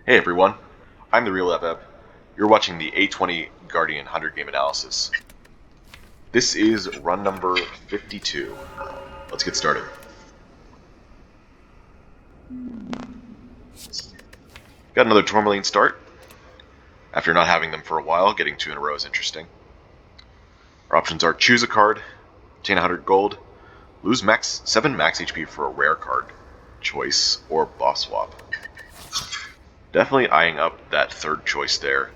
Hey everyone, I'm the Real Ev. You're watching the A20 Guardian 100 game analysis. This is run number 52. Let's get started. Got another Tourmaline start. After not having them for a while, getting 2 in a row is interesting. Our options are choose a card, obtain 100 gold, lose 7 max HP for a rare card choice, or boss swap. Definitely eyeing up that third choice there.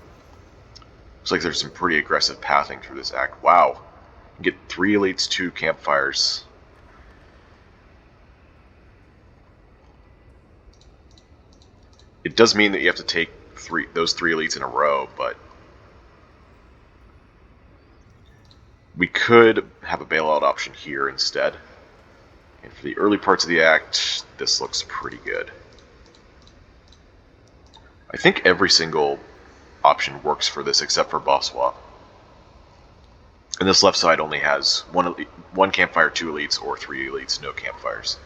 Looks like there's some pretty aggressive pathing through this act. Wow. You get 3 elites, 2 campfires. It does mean that you have to take those 3 elites in a row, but we could have a bailout option here instead. And for the early parts of the act, this looks pretty good. I think every single option works for this except for boss swap. And this left side only has one campfire, 2 elites, or 3 elites, no campfires.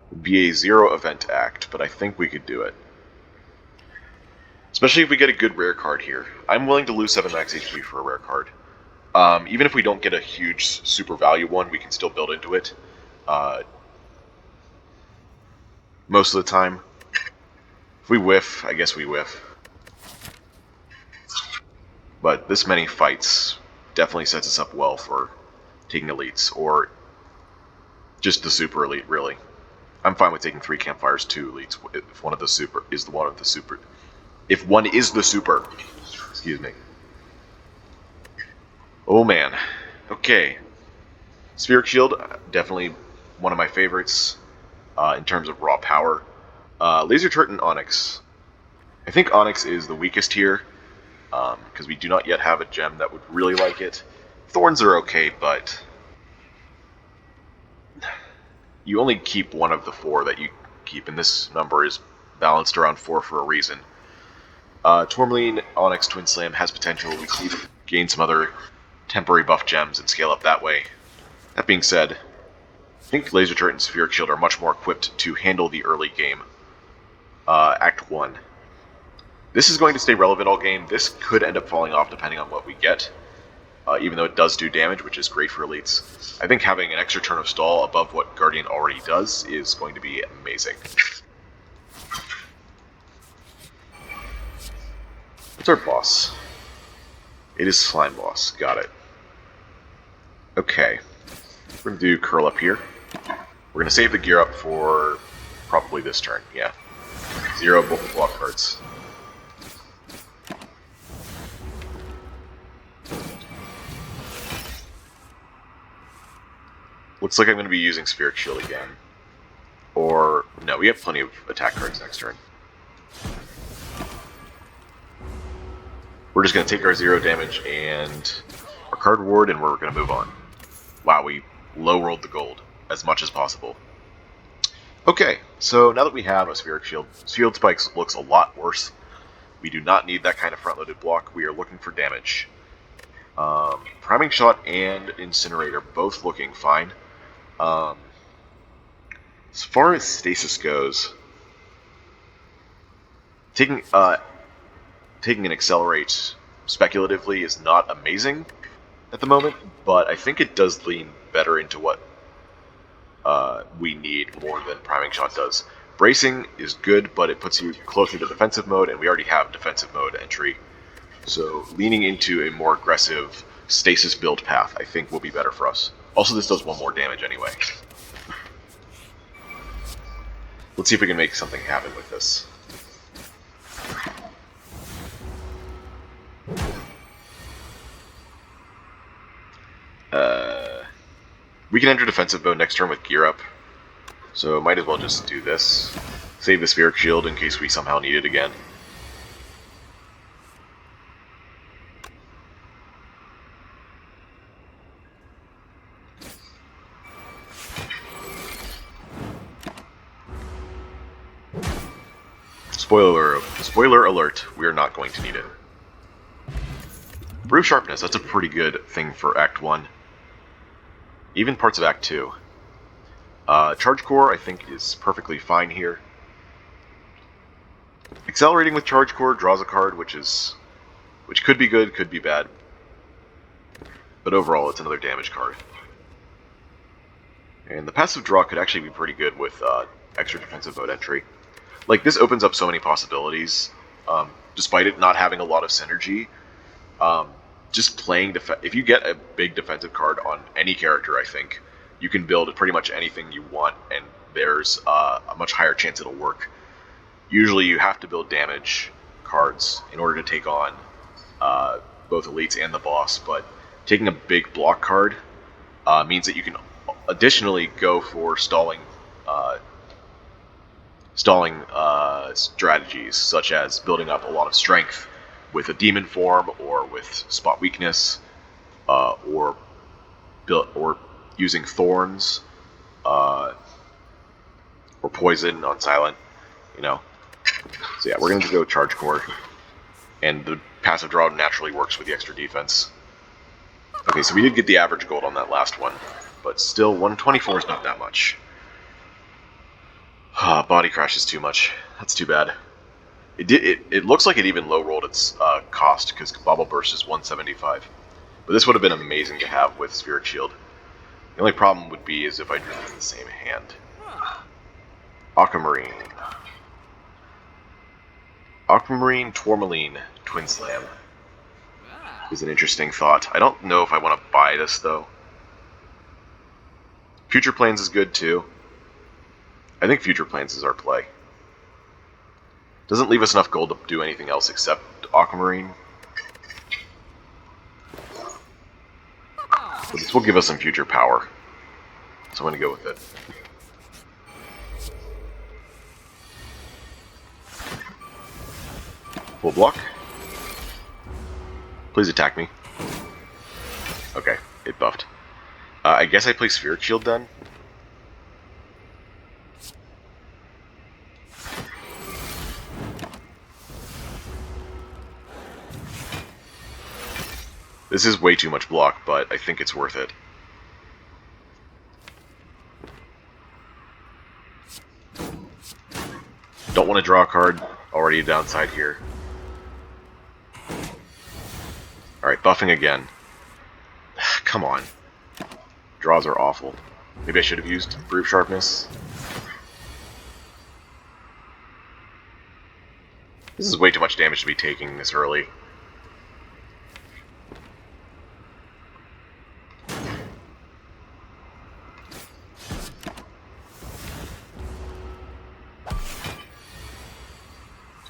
It'd be a 0 event act, but I think we could do it. Especially if we get a good rare card here. I'm willing to lose 7 max HP for a rare card. Even if we don't get a huge super value one, we can still build into it. Most of the time. If we whiff, I guess we whiff. But this many fights definitely sets us up well for taking elites, or just the super elite, really. I'm fine with taking 3 campfires, 2 elites, if one of the super is the one of the super. If one is the super. Excuse me. Oh man. Okay. Spheric Shield, definitely one of my favorites in terms of raw power. Laser Turret and Onyx. I think Onyx is the weakest here, because we do not yet have a gem that would really like it. Thorns are okay, but you only keep one of the 4 that you keep, and this number is balanced around 4 for a reason. Tourmaline, Onyx, Twin Slam has potential. We can gain some other temporary buff gems and scale up that way. That being said, I think Laser Turret and Spheric Shield are much more equipped to handle the early game. Act 1. This is going to stay relevant all game. This could end up falling off depending on what we get, even though it does do damage, which is great for elites. I think having an extra turn of stall above what Guardian already does is going to be amazing. What's our boss? It is Slime Boss. Got it. Okay. We're going to do curl up here. We're going to save the gear up for probably this turn. Yeah. 0 block cards. Looks like I'm going to be using Spheric Shield again. Or, no, we have plenty of attack cards next turn. We're just going to take our 0 damage and our card reward, and we're going to move on. Wow, we low-rolled the gold as much as possible. Okay, so now that we have a Spheric Shield, Shield Spikes looks a lot worse. We do not need that kind of front-loaded block. We are looking for damage. Priming Shot and Incinerator both looking fine. As far as Stasis goes, taking an Accelerate speculatively is not amazing at the moment, but I think it does lean better into what we need more than Priming Shot does. Bracing is good, but it puts you closer to defensive mode, and we already have defensive mode entry. So leaning into a more aggressive stasis build path, I think, will be better for us. Also, this does 1 more damage anyway. Let's see if we can make something happen with this. We can enter defensive mode next turn with gear up, so might as well just do this. Save the Spheric Shield in case we somehow need it again. Spoiler alert, we are not going to need it. Brute Sharpness, that's a pretty good thing for Act 1. Even parts of Act 2. Charge Core, I think, is perfectly fine here. Accelerating with Charge Core draws a card, which could be good, could be bad. But overall, it's another damage card. And the passive draw could actually be pretty good with extra defensive mode entry. Like, this opens up so many possibilities, despite it not having a lot of synergy. Just playing if you get a big defensive card on any character, I think you can build pretty much anything you want, and there's a much higher chance it'll work. Usually, you have to build damage cards in order to take on both elites and the boss, but taking a big block card means that you can additionally go for stalling strategies, such as building up a lot of strength with a demon form, or with spot weakness, or using thorns, or poison on silent, So yeah, we're going to go Charge Core, and the passive draw naturally works with the extra defense. Okay, so we did get the average gold on that last one, but still 124 is not that much. Body Crash is too much. That's too bad. It looks like it even low-rolled its cost, because Bubble Burst is 175. But this would have been amazing to have with Spheric Shield. The only problem would be is if I drew them in the same hand. Aquamarine. Aquamarine, Tourmaline, Twin Slam is an interesting thought. I don't know if I want to buy this, though. Future Plans is good, too. I think Future Plans is our play. Doesn't leave us enough gold to do anything else except Aquamarine. But this will give us some future power. So I'm going to go with it. Full block. Please attack me. Okay, it buffed. I guess I play Spheric Shield then. This is way too much block, but I think it's worth it. Don't want to draw a card. Already a downside here. Alright, buffing again. Come on. Draws are awful. Maybe I should have used Brute Sharpness. This is way too much damage to be taking this early.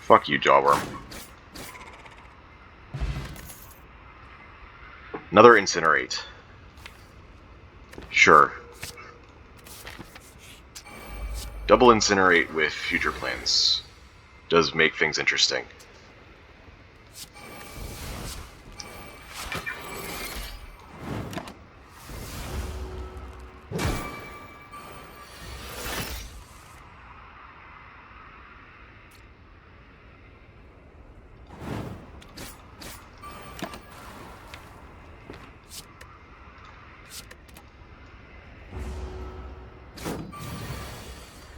Fuck you, Jawworm. Another Incinerate. Sure. Double Incinerate with Future Plans does make things interesting.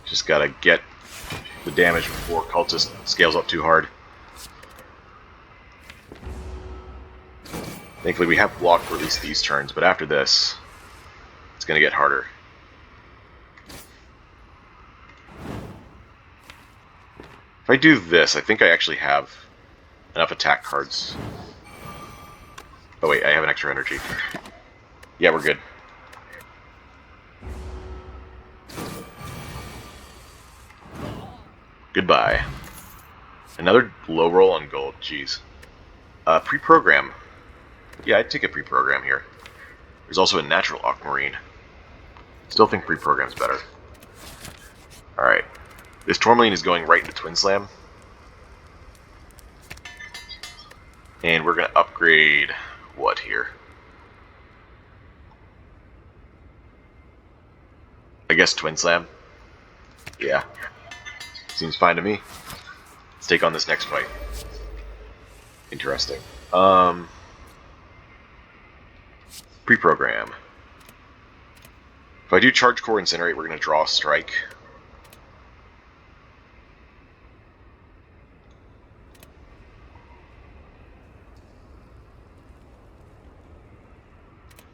Just gotta get the damage before Cultist scales up too hard. Thankfully we have blocked for at least these turns, but after this, it's gonna get harder. If I do this, I think I actually have enough attack cards. Oh wait, I have an extra energy. Yeah, we're good. Goodbye. Another low roll on gold, jeez. Pre-program. Yeah, I'd take a pre-program here. There's also a natural Aquamarine. Still think pre-program's better. Alright. This Tourmaline is going right into Twin Slam. And we're gonna upgrade what here? I guess Twin Slam? Yeah. Seems fine to me. Let's take on this next fight. Interesting. Pre-program. If I do Charge Core Incinerate, we're going to draw a strike.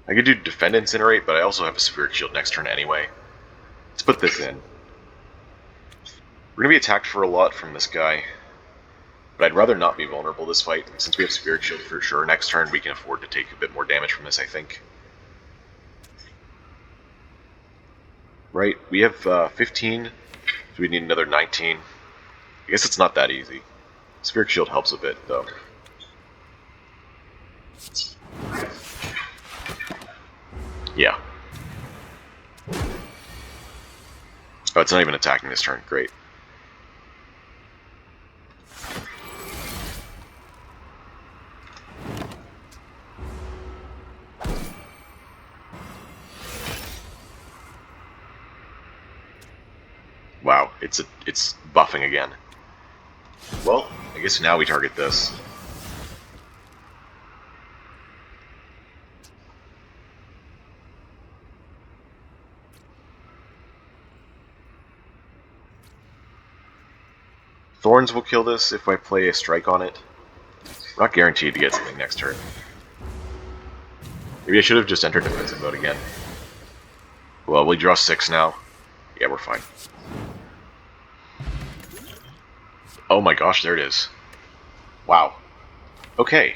I could do Defend Incinerate, but I also have a Spirit Shield next turn anyway. Let's put this in. We're going to be attacked for a lot from this guy, but I'd rather not be vulnerable this fight. Since we have Spirit Shield for sure, next turn we can afford to take a bit more damage from this, I think. Right, we have 15, so we need another 19. I guess it's not that easy. Spirit Shield helps a bit, though. Yeah. Oh, it's not even attacking this turn. Great. Wow, it's buffing again. Well, I guess now we target this. Thorns will kill this if I play a strike on it. We're not guaranteed to get something next turn. Maybe I should have just entered defensive mode again. Well, we draw 6 now. Yeah, we're fine. Oh my gosh, there it is. Wow. Okay,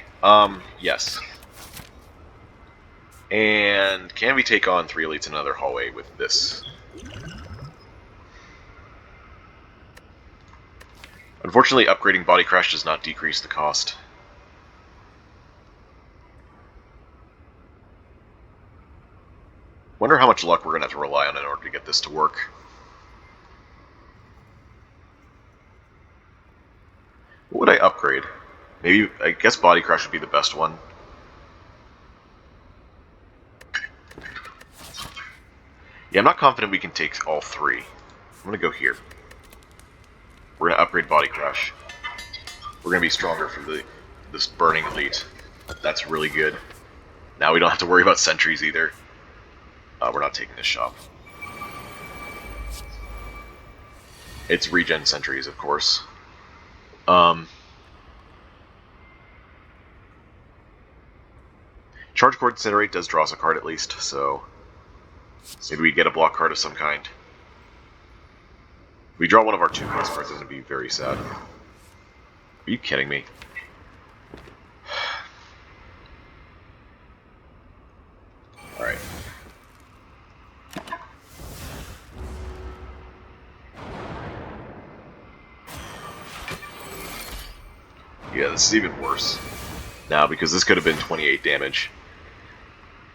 yes. And can we take on 3 elites in another hallway with this? Unfortunately, upgrading Body Crash does not decrease the cost. Wonder how much luck we're going to have to rely on in order to get this to work. What would I upgrade? Maybe, I guess Body Crash would be the best one. Yeah, I'm not confident we can take all 3. I'm going to go here. We're going to upgrade Body Crash. We're going to be stronger for this Burning Elite. That's really good. Now we don't have to worry about sentries either. We're not taking this shop. It's regen sentries, of course. Charge Core Incinerate does draw us a card at least, so maybe we get a block card of some kind. If we draw one of our 2 cost cards, it's going to be very sad. Are you kidding me? Alright. Yeah, this is even worse now because this could have been 28 damage.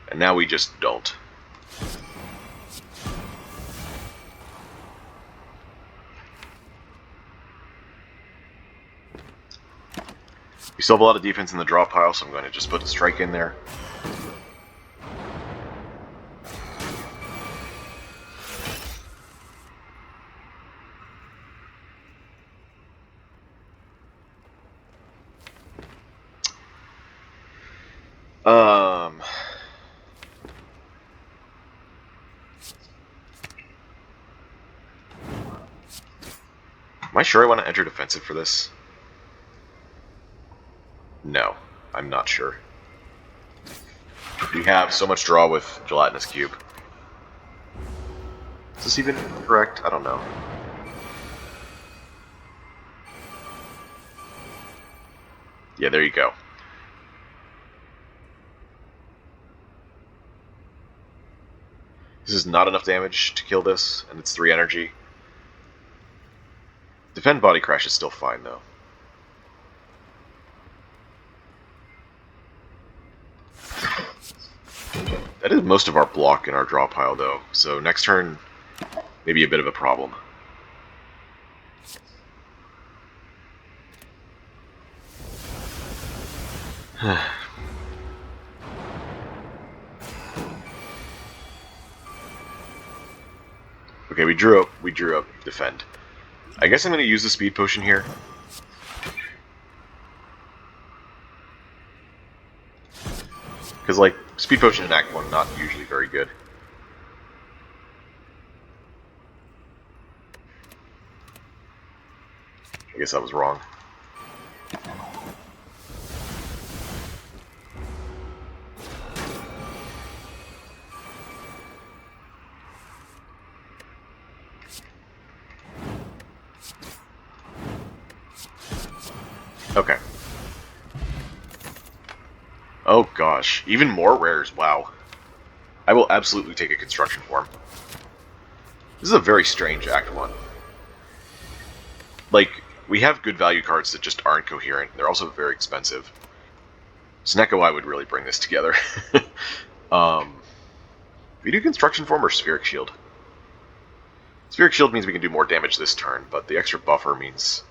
And now we just don't. We still have a lot of defense in the draw pile, so I'm going to just put a strike in there. Am I sure I want to enter defensive for this? No, I'm not sure. We have so much draw with Gelatinous Cube. Is this even correct? I don't know. Yeah, there you go. This is not enough damage to kill this, and it's 3 energy. Defend Body Crash is still fine, though. That is most of our block in our draw pile, though, so next turn, maybe a bit of a problem. Okay, we drew up defend. I guess I'm going to use the speed potion here. Because, like, Speed Potion in Act 1, not usually very good. I guess that was wrong. Okay. Oh gosh, even more rares, wow. I will absolutely take a construction form. This is a very strange Act 1. Like, we have good value cards that just aren't coherent. They're also very expensive. Sneko would really bring this together. We do construction form or spheric shield? Spheric shield means we can do more damage this turn, but the extra buffer means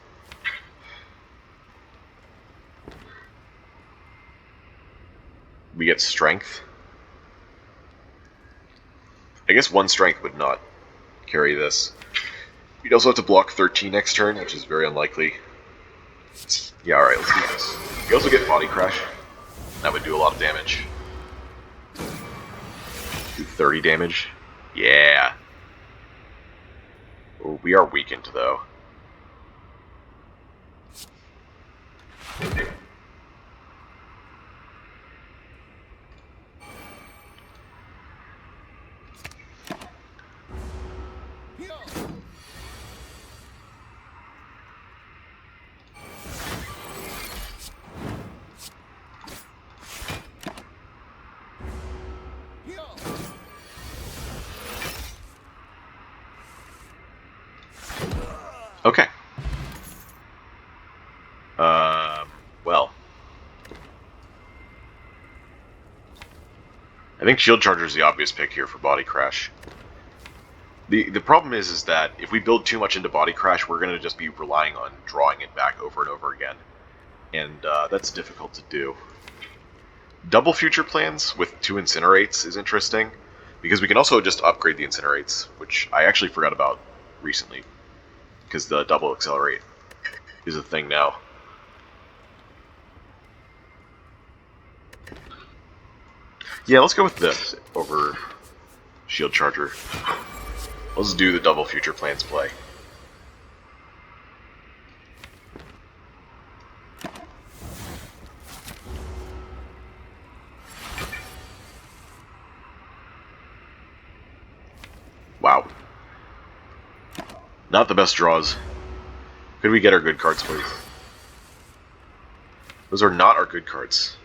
we get strength. I guess one strength would not carry this. You'd also have to block 13 next turn, which is very unlikely. Yeah, alright, let's do this. You also get Body Crash. That would do a lot of damage. Do 30 damage. Yeah. Oh, we are weakened, though. Okay. Well. I think Shield Charger is the obvious pick here for Body Crash. The problem is that if we build too much into Body Crash, we're going to just be relying on drawing it back over and over again. And that's difficult to do. Double Future Plans with 2 Incinerates is interesting, because we can also just upgrade the Incinerates, which I actually forgot about recently, because the double Accelerate is a thing now. Yeah, let's go with this over Shield Charger. Let's do the double Future Plans play. Wow. Not the best draws. Could we get our good cards, please? Those are not our good cards.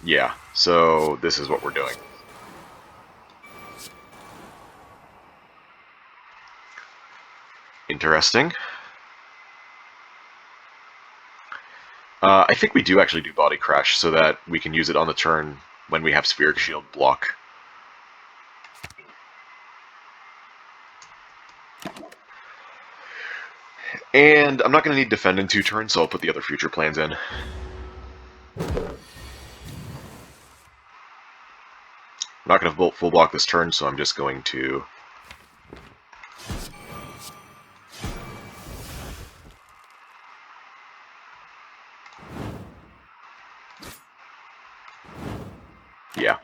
Yeah, so this is what we're doing. Interesting. I think we do actually do Body Crash so that we can use it on the turn when we have Spheric Shield block. And I'm not going to need Defend in 2 turns, so I'll put the other Future Plans in. I'm not going to full block this turn, so I'm just going to... Yeah.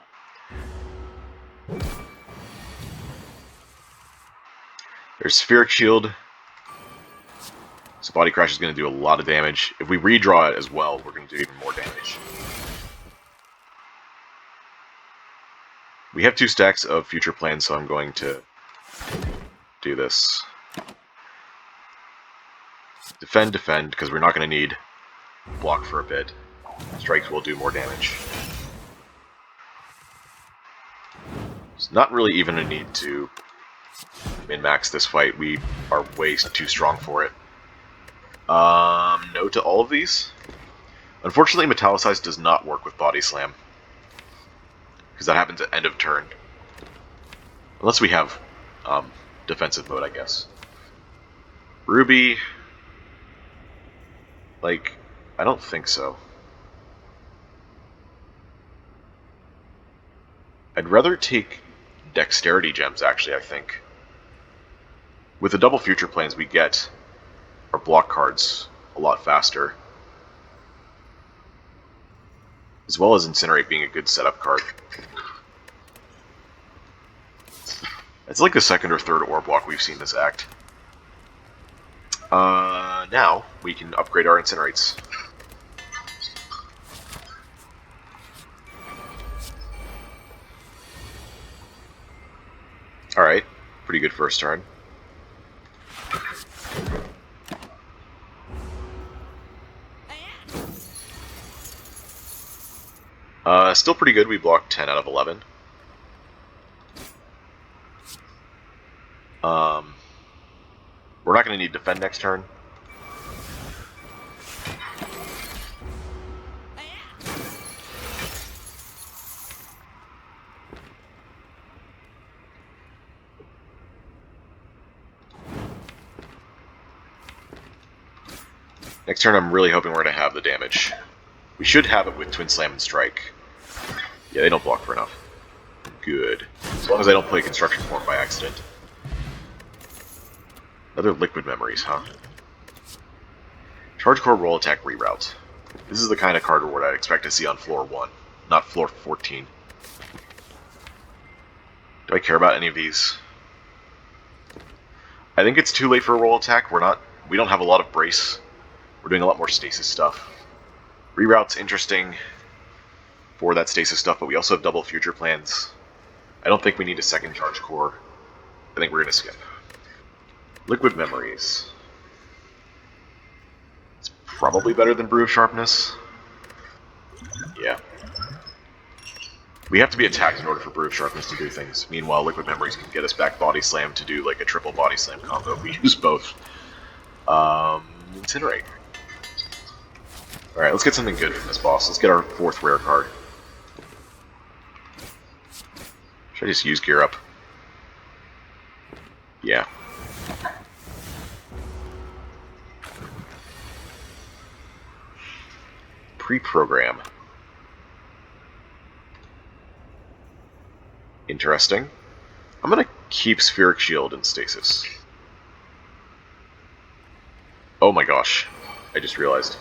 There's Spheric Shield. So Body Crash is going to do a lot of damage. If we redraw it as well, we're going to do even more damage. We have 2 stacks of Future Plans, so I'm going to do this. Defend, defend, because we're not going to need block for a bit. Strikes will do more damage. It's not really even a need to min-max this fight. We are way too strong for it. No to all of these. Unfortunately, Metallicize does not work with Body Slam, because that happens at end of turn. Unless we have defensive mode, I guess. Ruby... Like, I don't think so. I'd rather take dexterity gems, actually, I think. With the double future plans, we get our block cards a lot faster. As well as Incinerate being a good setup card. It's like the second or third ore block we've seen this act. Now we can upgrade our Incinerates. Alright, pretty good first turn. Still pretty good, we blocked 10 out of 11. We're not going to need defend next turn. Next turn I'm really hoping we're going to have the damage. We should have it with Twin Slam and Strike. Yeah, they don't block for enough. Good. As long as I don't play Construction Form by accident. Other Liquid Memories, huh? Charge Core Roll Attack Reroute. This is the kind of card reward I'd expect to see on floor 1, not floor 14. Do I care about any of these? I think it's too late for a Roll Attack. We don't have a lot of Brace. We're doing a lot more Stasis stuff. Reroute's interesting for that Stasis stuff, but we also have double future plans. I don't think we need a second Charge Core. I think we're going to skip. Liquid Memories. It's probably better than Brew of Sharpness. Yeah. We have to be attacked in order for Brew of Sharpness to do things. Meanwhile, Liquid Memories can get us back Body Slam to do like a triple Body Slam combo if we use both. Incinerate. Alright, let's get something good from this boss. Let's get our 4th rare card. Should I just use Gear Up? Yeah. Pre-program. Interesting. I'm gonna keep Spheric Shield in Stasis. Oh my gosh. I just realized.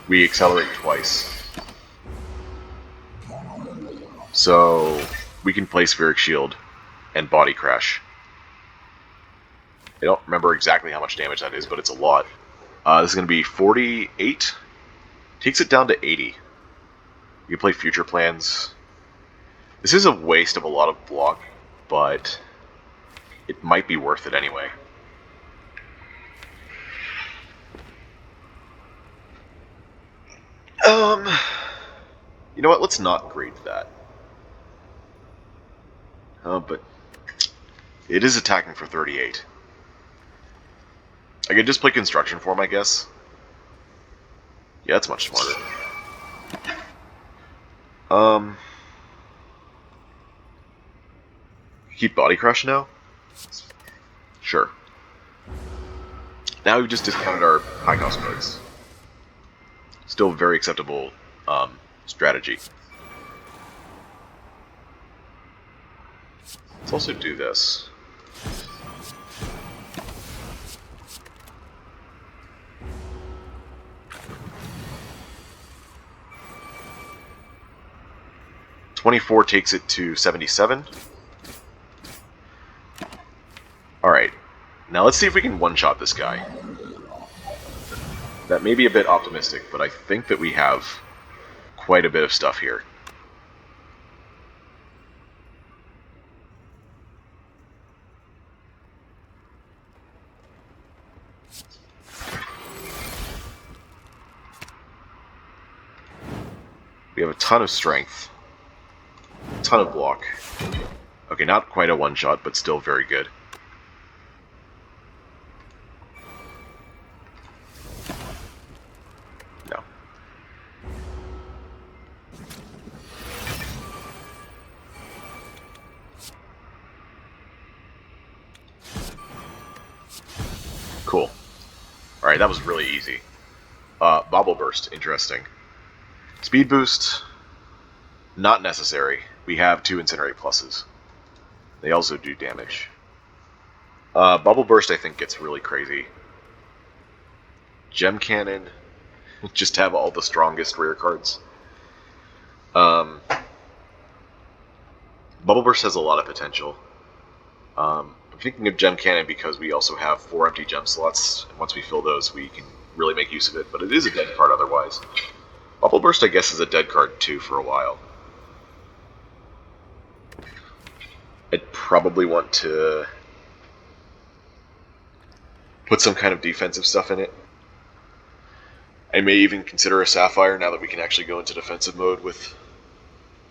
We accelerate twice. So we can play Spheric Shield and Body Crash. I don't remember exactly how much damage that is, but it's a lot. This is going to be 48. Takes it down to 80. You can play Future Plans. This is a waste of a lot of block, but it might be worth it anyway. You know what? Let's not grade that. But it is attacking for 38. I could just play Construction Form, I guess. Yeah, that's much smarter. Keep Body Crush now? Sure. Now we've just discounted our high cost cards. Still very acceptable strategy. Let's also do this. $24 takes it to 77. Alright, now let's see if we can one-shot this guy. That may be a bit optimistic, but I think that we have quite a bit of stuff here. We have a ton of strength. A ton of block. Okay, not quite a one-shot, but still very good. No. Cool. Alright, that was really easy. Bobble Burst, interesting. Speed Boost, not necessary. we have 2 Incinerate pluses. They also do damage. Bubble Burst, I think, gets really crazy. Gem Cannon, just have all the strongest rare cards. Bubble Burst has a lot of potential. I'm thinking of Gem Cannon because we also have 4 empty gem slots, and once we fill those, we can really make use of it, but it is a dead card otherwise. Bubble Burst, I guess, is a dead card too for a while. I'd probably want to put some kind of defensive stuff in it. I may even consider a Sapphire now that we can actually go into defensive mode with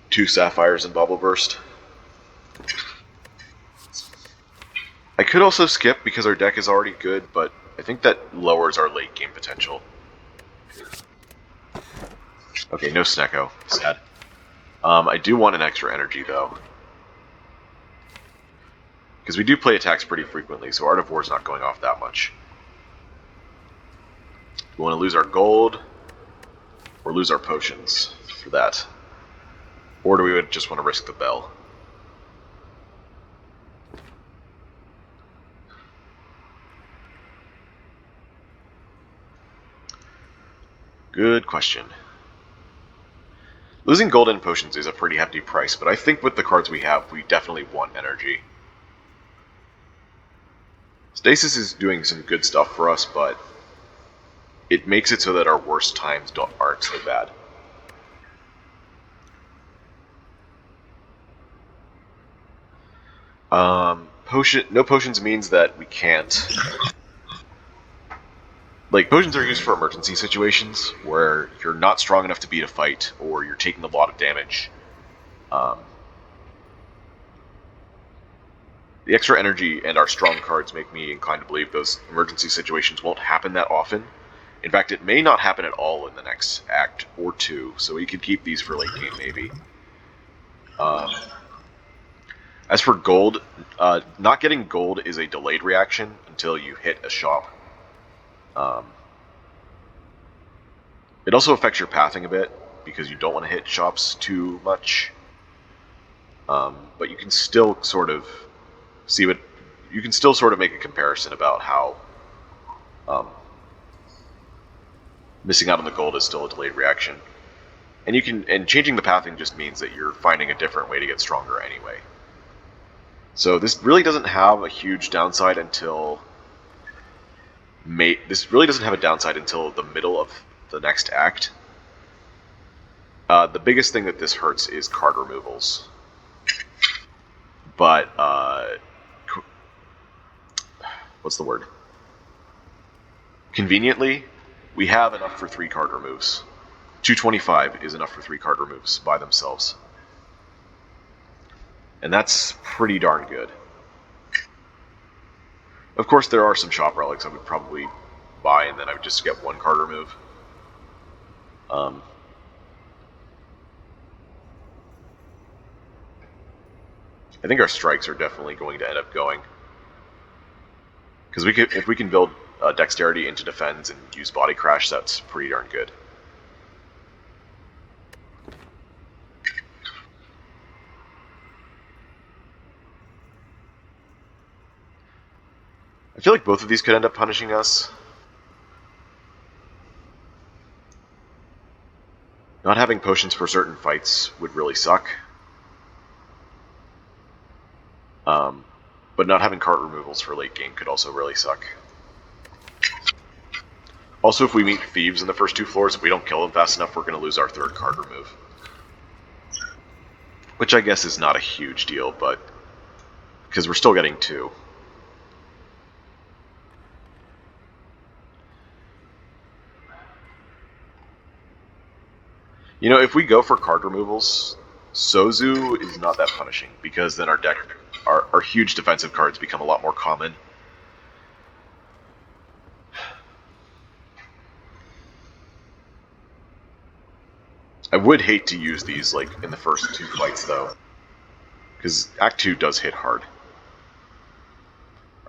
2 Sapphires and Bubble Burst. I could also skip because our deck is already good, but I think that lowers our late game potential. Okay, no Snecko. Sad. I do want an extra energy, though. Because we do play attacks pretty frequently, so Art of War is not going off that much. We want to lose our gold, or lose our potions for that. Or do we just want to risk the bell? Good question. Losing gold and potions is a pretty hefty price, but I think with the cards we have, we definitely want energy. Stasis is doing some good stuff for us, but it makes it so that our worst times aren't so bad. No potions means that we can't. Like, potions are used for emergency situations where you're not strong enough to beat a fight, or you're taking a lot of damage. The extra energy and our strong cards make me inclined to believe those emergency situations won't happen that often. In fact, it may not happen at all in the next act or 2, so we could keep these for late game, maybe. As for gold, not getting gold is a delayed reaction until you hit a shop. It also affects your pathing a bit, because you don't want to hit shops too much. But you can still sort of see what... You can still sort of make a comparison about how missing out on the gold is still a delayed reaction. And changing the pathing just means that you're finding a different way to get stronger anyway. So this really doesn't have a huge downside until this really doesn't have a downside until the middle of the next act. The biggest thing that this hurts is card removals. But what's the word? Conveniently, we have enough for 3 card removes. 225 is enough for 3 card removes by themselves. And that's pretty darn good. Of course, there are some shop relics I would probably buy, and then I would just get 1 card remove. I think our strikes are definitely going to end up going. Because if we can build dexterity into defense and use body crash, that's pretty darn good. I feel like both of these could end up punishing us. Not having potions for certain fights would really suck. But not having cart removals for late game could also really suck. Also, if we meet thieves in the first 2 floors, if we don't kill them fast enough, we're going to lose our 3rd card remove. Which I guess is not a huge deal, but... because we're still getting 2. You know, if we go for card removals, Sozu is not that punishing, because then our deck, our huge defensive cards become a lot more common. I would hate to use these like in the first 2 fights though, because Act 2 does hit hard. All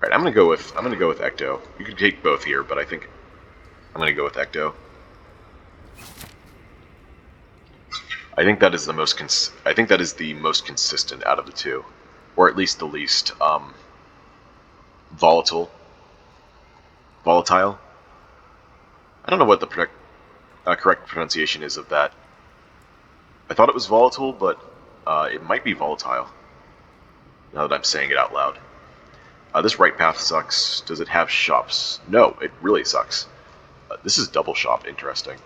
right, I'm gonna go with Ecto. You can take both here, but I think I'm gonna go with Ecto. I think that is the most I think that is the most consistent out of the two, or at least the least volatile. Volatile. I don't know what the correct pronunciation is of that. I thought it was volatile, but it might be volatile. Now that I'm saying it out loud. This right path sucks. Does it have shops? No, it really sucks. This is double shop. Interesting.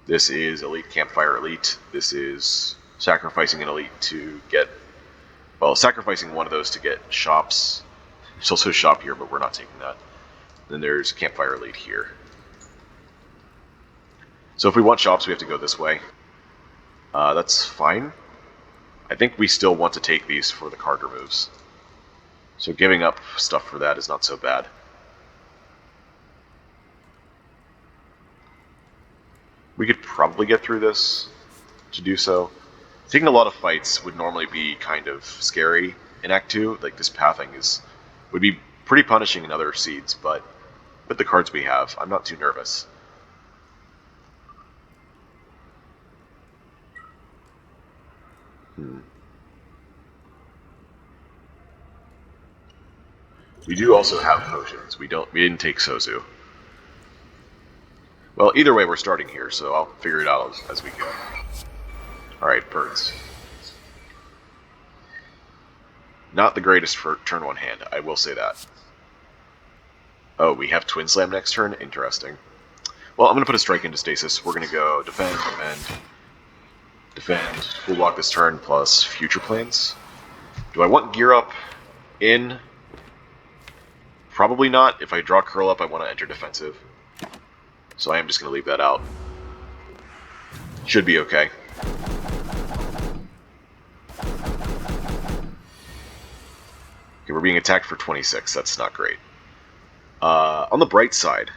This is Elite Campfire Elite. This is sacrificing an Elite to get... Well, sacrificing one of those to get shops. There's also a shop here, but we're not taking that. Then there's Campfire Elite here. So if we want shops, we have to go this way. That's fine. I think we still want to take these for the card removes. So giving up stuff for that is not so bad. We could probably get through this to do so. Taking a lot of fights would normally be kind of scary in Act 2. Like, this pathing would be pretty punishing in other seeds, but with the cards we have, I'm not too nervous. We do also have potions. We didn't take Sozu. Well, either way, we're starting here, so I'll figure it out as we go. Alright, birds. Not the greatest for turn 1 hand, I will say that. Oh, we have Twin Slam next turn? Interesting. Well, I'm going to put a strike into stasis. We're going to go defend, defend, defend. We'll walk this turn plus future plans. Do I want gear up in? Probably not. If I draw curl up, I want to enter defensive. So I am just going to leave that out. Should be okay. Okay, we're being attacked for 26. That's not great. On the bright side,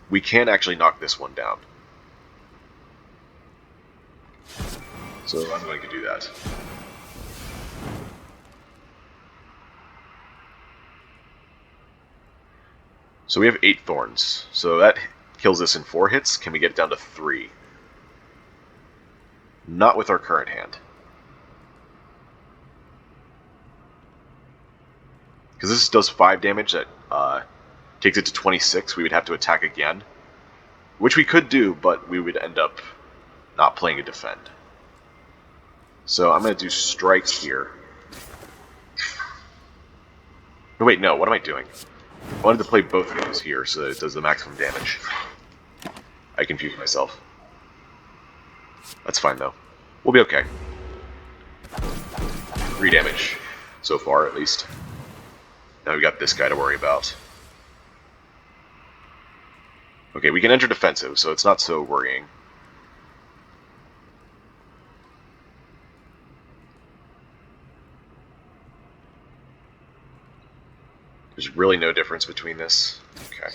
we can actually knock this one down. So I'm going to do that. So we have 8 thorns. So that kills us in 4 hits. Can we get it down to 3? Not with our current hand. Because this does 5 damage, that takes it to 26. We would have to attack again. Which we could do, but we would end up not playing a defend. So I'm going to do strike here. Oh, wait, no, what am I doing? I wanted to play both of those here so that it does the maximum damage. I confused myself. That's fine, though. We'll be okay. 3 damage. So far, at least. Now we got this guy to worry about. Okay, we can enter defensive, so it's not so worrying. There's really no difference between this. Okay.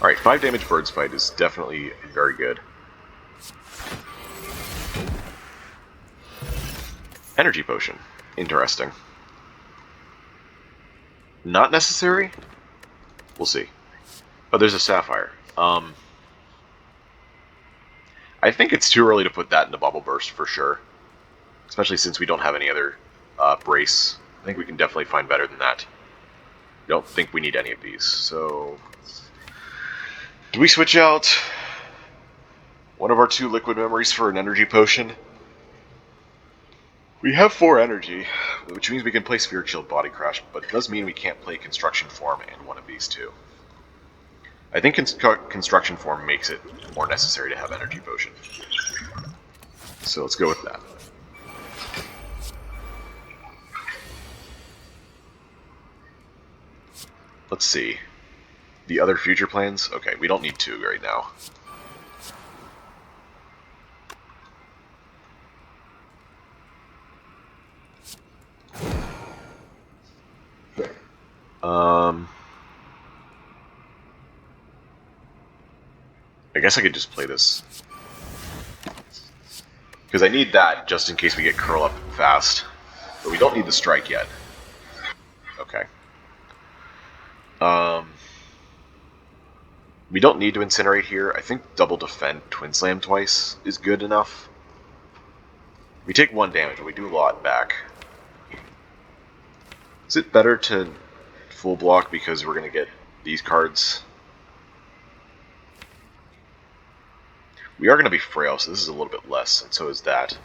Alright, 5 damage Bird's Fight is definitely very good. Energy Potion. Interesting. Not necessary? We'll see. Oh, there's a Sapphire. I think it's too early to put that into Bubble Burst for sure. Especially since we don't have any other brace. I think we can definitely find better than that. I don't think we need any of these, so... Do we switch out one of our 2 liquid memories for an energy potion? We have 4 energy, which means we can play Spirit Shield Body Crash, but it does mean we can't play Construction Form and one of these 2. I think Construction Form makes it more necessary to have Energy Potion. So let's go with that. Let's see. The other future plans? Okay, we don't need 2 right now. I guess I could just play this. Because I need that just in case we get curl up fast. But we don't need the strike yet. Okay. We don't need to incinerate here. I think double defend Twin Slam twice is good enough. We take 1 damage, but we do a lot back. Is it better to full block because we're going to get these cards? We are going to be frail, so this is a little bit less, and so is that.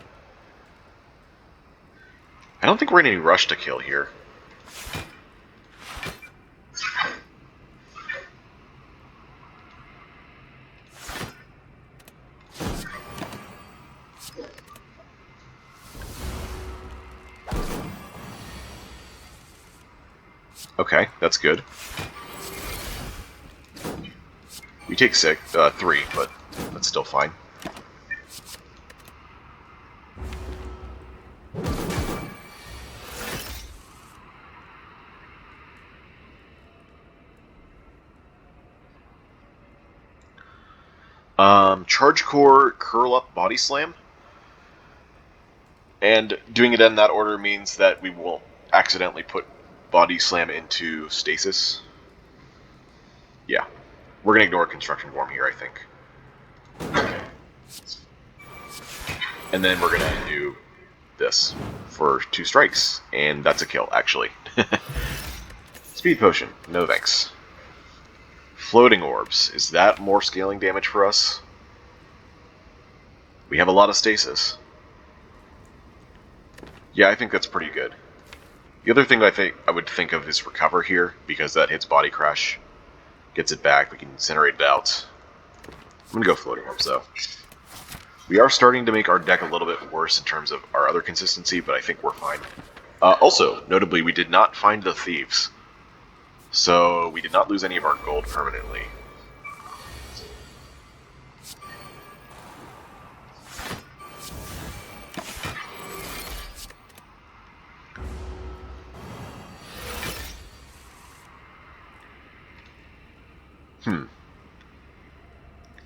I don't think we're in any rush to kill here. Okay, that's good. We take 3, but that's still fine. Charge Core, Curl Up, Body Slam. And doing it in that order means that we won't accidentally put Body Slam into Stasis. Yeah. We're going to ignore Construction Form here, I think. And then we're going to do this for 2 strikes. And that's a kill, actually. Speed Potion. No thanks. Floating Orbs. Is that more scaling damage for us? We have a lot of Stasis. Yeah, I think that's pretty good. The other thing I would think of is Recover here, because that hits Body Crash. Gets it back, we can incinerate it out. I'm going to go Floating Orbs, though. We are starting to make our deck a little bit worse in terms of our other consistency, but I think we're fine. Also, notably, we did not find the Thieves. So, we did not lose any of our gold permanently.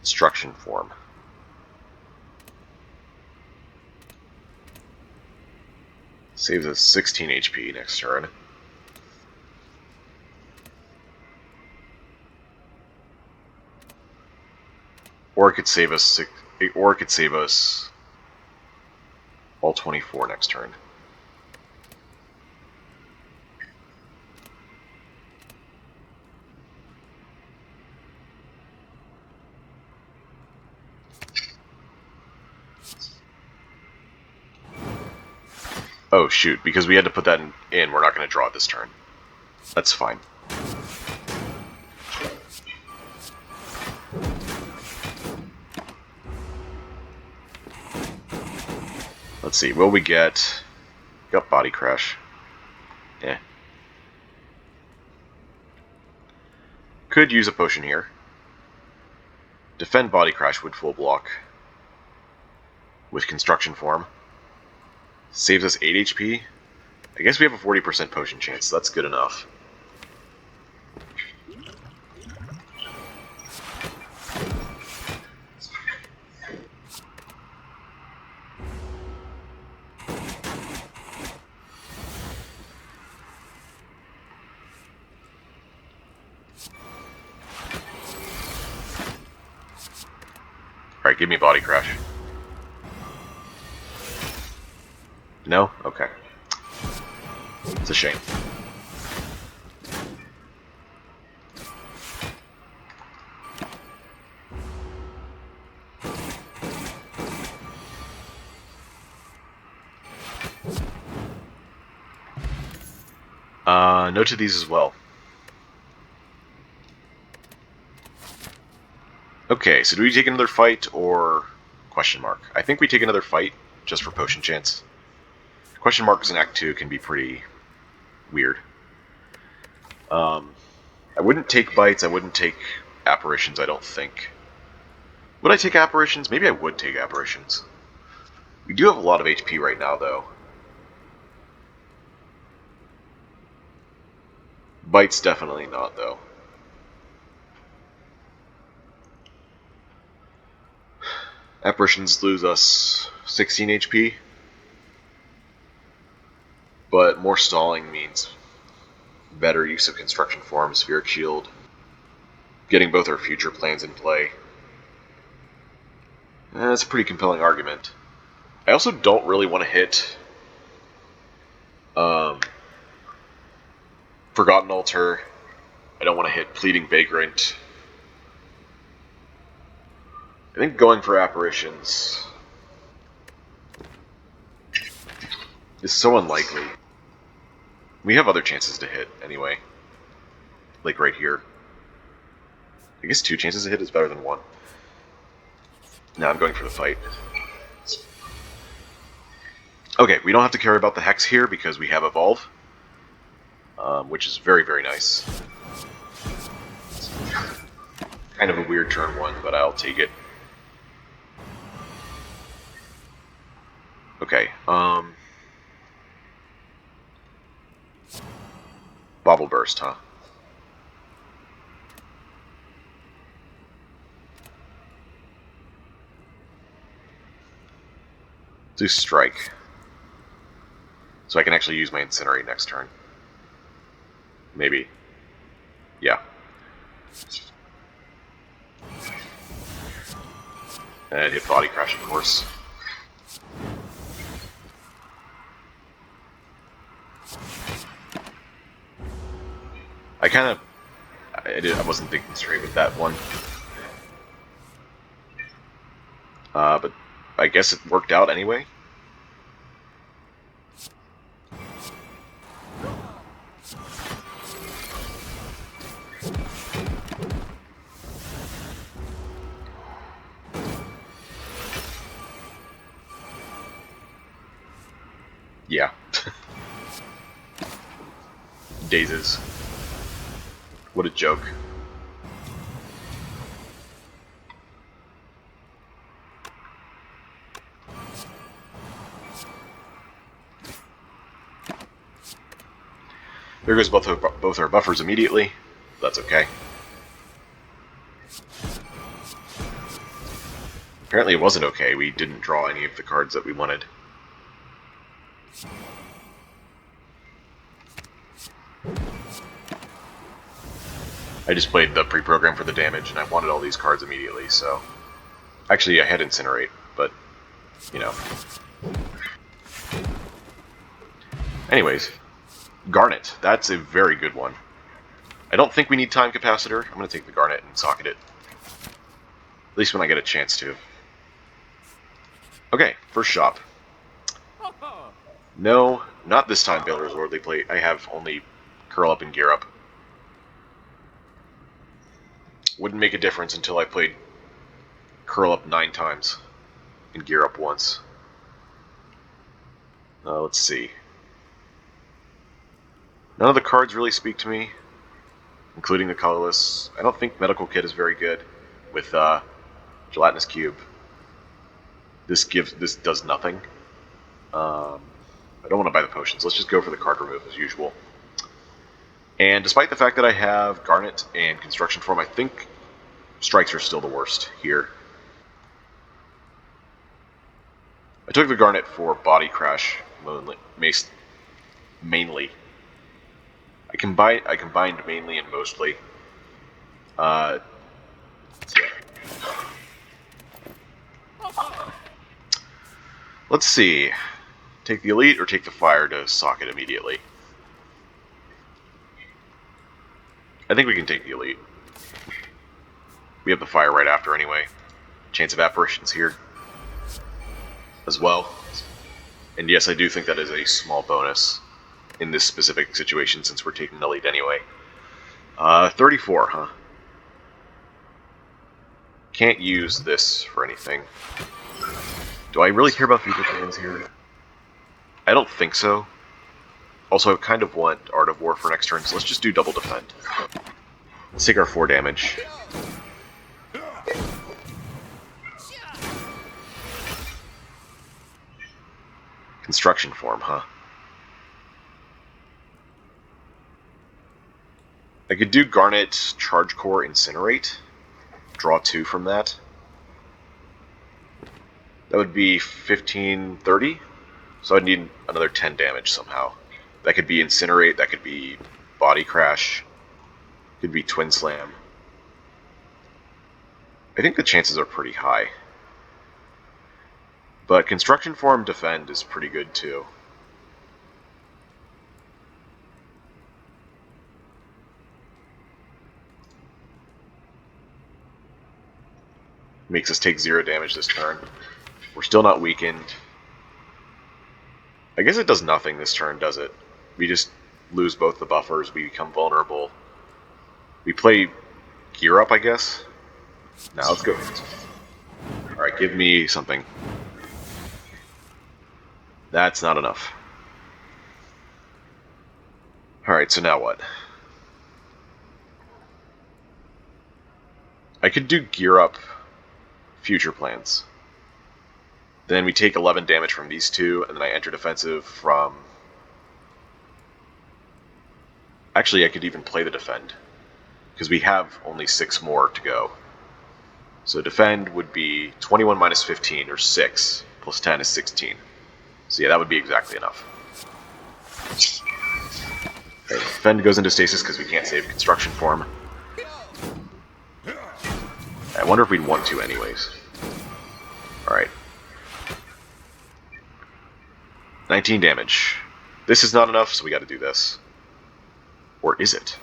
Construction Form. Saves us 16 HP next turn. Or it could save us all 24 next turn. Oh shoot, because we had to put that in, we're not going to draw it this turn. That's fine. Let's see, will we get... Got Body Crash. Yeah. Could use a potion here. Defend Body Crash would full block. With Construction Form. Saves us 8 HP. I guess we have a 40% potion chance, so that's good enough. Alright, give me Body Crash. No? Okay. It's a shame. No to these as well. Okay, so do we take another fight or question mark? I think we take another fight just for potion chance. Question marks in Act 2 can be pretty weird. I wouldn't take bites, I wouldn't take apparitions, I don't think. Would I take apparitions? Maybe I would take apparitions. We do have a lot of HP right now, though. Bites definitely not, though. Apparitions lose us 16 HP. but more stalling means better use of construction form, spheric shield, getting both our future plans in play. That's a pretty compelling argument. I also don't really want to hit Forgotten Altar. I don't want to hit Pleading Vagrant. I think going for Apparitions is so unlikely. We have other chances to hit, anyway. Like right here. I guess 2 chances to hit is better than 1. Now I'm going for the fight. Okay, we don't have to care about the Hex here because we have Evolve. Which is very, very nice. Kind of a weird turn 1, but I'll take it. Okay, Bobble Burst, huh? Do Strike. So I can actually use my Incinerate next turn. Maybe. Yeah. And hit Body Crash, of course. I wasn't thinking straight with that one. But I guess it worked out anyway. Yeah. Dazes. What a joke. There goes both our buffers immediately. That's okay. Apparently it wasn't okay. We didn't draw any of the cards that we wanted. I just played the pre-program for the damage, and I wanted all these cards immediately, so... Actually, I had Incinerate, but, you know. Anyways, Garnet. That's a very good one. I don't think we need Time Capacitor. I'm going to take the Garnet and socket it. At least when I get a chance to. Okay, first shop. No, not this time, Baylor's Lordly Plate. I have only Curl Up and Gear Up. Wouldn't make a difference until I played Curl Up 9 times and Gear Up once. Let's see. None of the cards really speak to me, including the colorless. I don't think Medical Kit is very good with Gelatinous Cube. This does nothing. I don't want to buy the potions. Let's just go for the card remove as usual. And despite the fact that I have Garnet and Construction Form, I think Strikes are still the worst here. I took the Garnet for Body Crash mainly. I combined mainly and mostly. Let's see. Take the Elite or take the Fire to socket immediately? I think we can take the Elite. We have the Fire right after anyway. Chance of Apparitions here as well. And yes, I do think that is a small bonus in this specific situation since we're taking the Elite anyway. 34, huh? Can't use this for anything. Do I really care about future plans here? I don't think so. Also, I kind of want Art of War for next turn, so let's just do double defend. Let's take our 4 damage. Construction Form, huh? I could do Garnet, Charge Core, Incinerate. Draw 2 from that. That would be 15, 30. So I'd need another 10 damage somehow. That could be Incinerate, that could be Body Crash, could be Twin Slam. I think the chances are pretty high. But Construction Form Defend is pretty good too. Makes us take 0 damage this turn. We're still not weakened. I guess it does nothing this turn, does it? We just lose both the buffers, we become vulnerable. We play Gear Up, I guess? Now let's go. Alright, give me something. That's not enough. Alright, so now what? I could do Gear Up Future Plans. Then we take 11 damage from these two, and then I enter defensive from... Actually, I could even play the Defend, because we have only 6 more to go. So Defend would be 21 minus 15, or 6, plus 10 is 16. So yeah, that would be exactly enough. Okay, Defend goes into stasis because we can't save Construction Form. I wonder if we'd want to anyways. Alright. 19 damage. This is not enough, so we gotta do this. Or is it?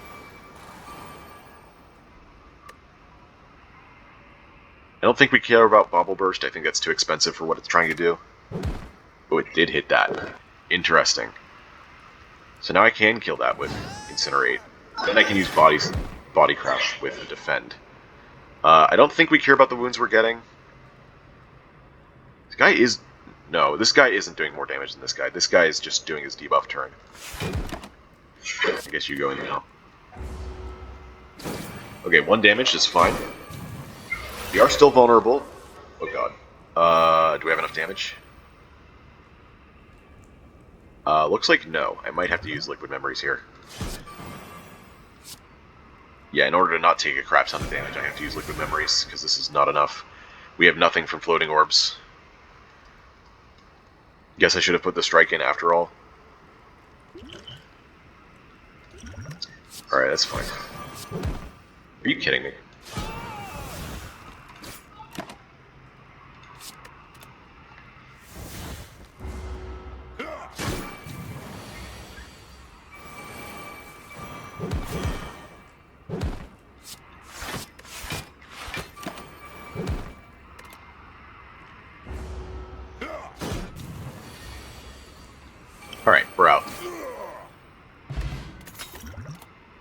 I don't think we care about Bobble Burst. I think that's too expensive for what it's trying to do. Oh, it did hit that. Interesting. So now I can kill that with Incinerate. Then I can use Body Crash with the Defend. I don't think we care about the wounds we're getting. This guy is... No, this guy isn't doing more damage than this guy. This guy is just doing his debuff turn. I guess you go in now. Okay, 1 damage is fine. We are still vulnerable. Oh god. Do we have enough damage? Looks like no. I might have to use Liquid Memories here. Yeah, in order to not take a crap ton of damage, I have to use Liquid Memories, because this is not enough. We have nothing from Floating Orbs. Guess I should have put the strike in after all. Alright, that's fine. Are you kidding me? Alright, we're out.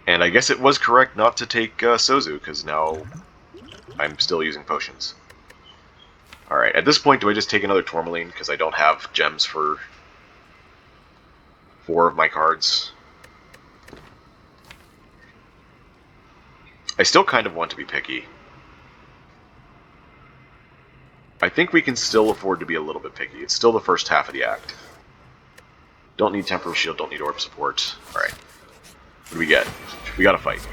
And I guess it was correct not to take Sozu, because now I'm still using potions. Alright, at this point, do I just take another Tourmaline, because I don't have gems for 4 of my cards? I still kind of want to be picky. I think we can still afford to be a little bit picky. It's still the first half of the act. Don't need Temporal Shield, don't need Orb Support. Alright. What do we get? We got a fight.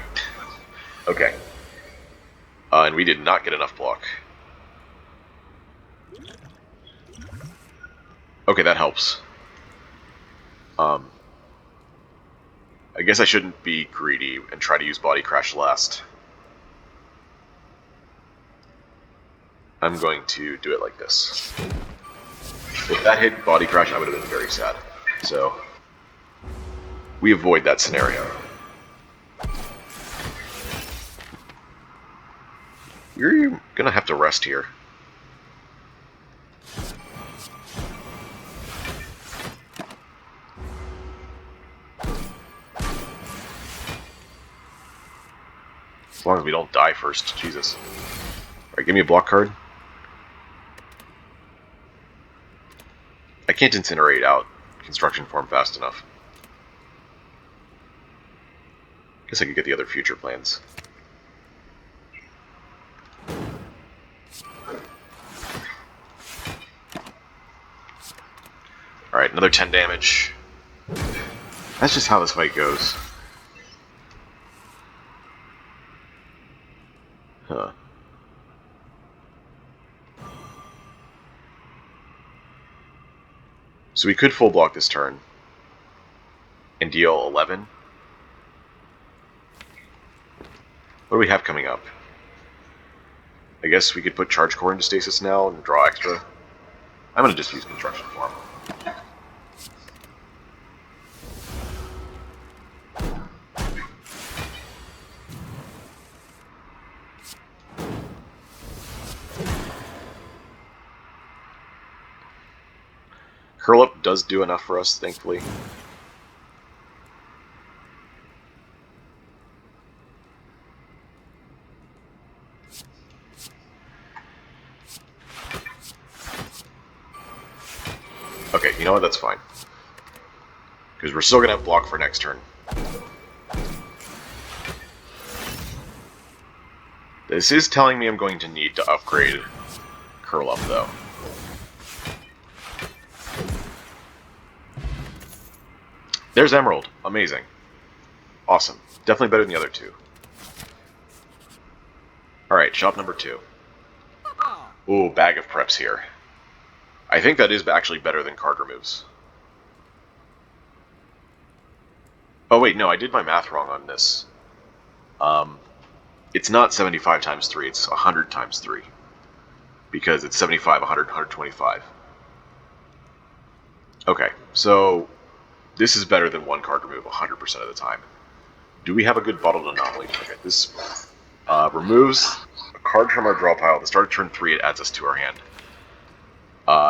Okay. And we did not get enough block. Okay, that helps. I guess I shouldn't be greedy and try to use Body Crash last. I'm going to do it like this. If that hit Body Crash, I would have been very sad. So, we avoid that scenario. You're gonna have to rest here. As long as we don't die first, Jesus. Alright, give me a block card. I can't incinerate out Construction Form fast enough. Guess I could get the other future plans. Alright, another 10 damage. That's just how this fight goes. Huh. So we could full block this turn. and deal 11. What do we have coming up? I guess we could put Charge Core into stasis now and draw extra. I'm going to just use Construction Form. Curl Up does do enough for us, thankfully. Okay, you know what? That's fine. Because we're still going to have block for next turn. This is telling me I'm going to need to upgrade Curl Up, though. There's Emerald. Amazing. Awesome. Definitely better than the other two. Alright, shop number 2. Ooh, Bag of Preps here. I think that is actually better than card removes. Oh wait, no, I did my math wrong on this. It's not 75 times 3, it's 100 times 3. Because it's 75, 100, 125. Okay, so this is better than one card remove 100% of the time. Do we have a good bottled anomaly? Okay, this removes a card from our draw pile. At the start of turn 3, it adds us to our hand.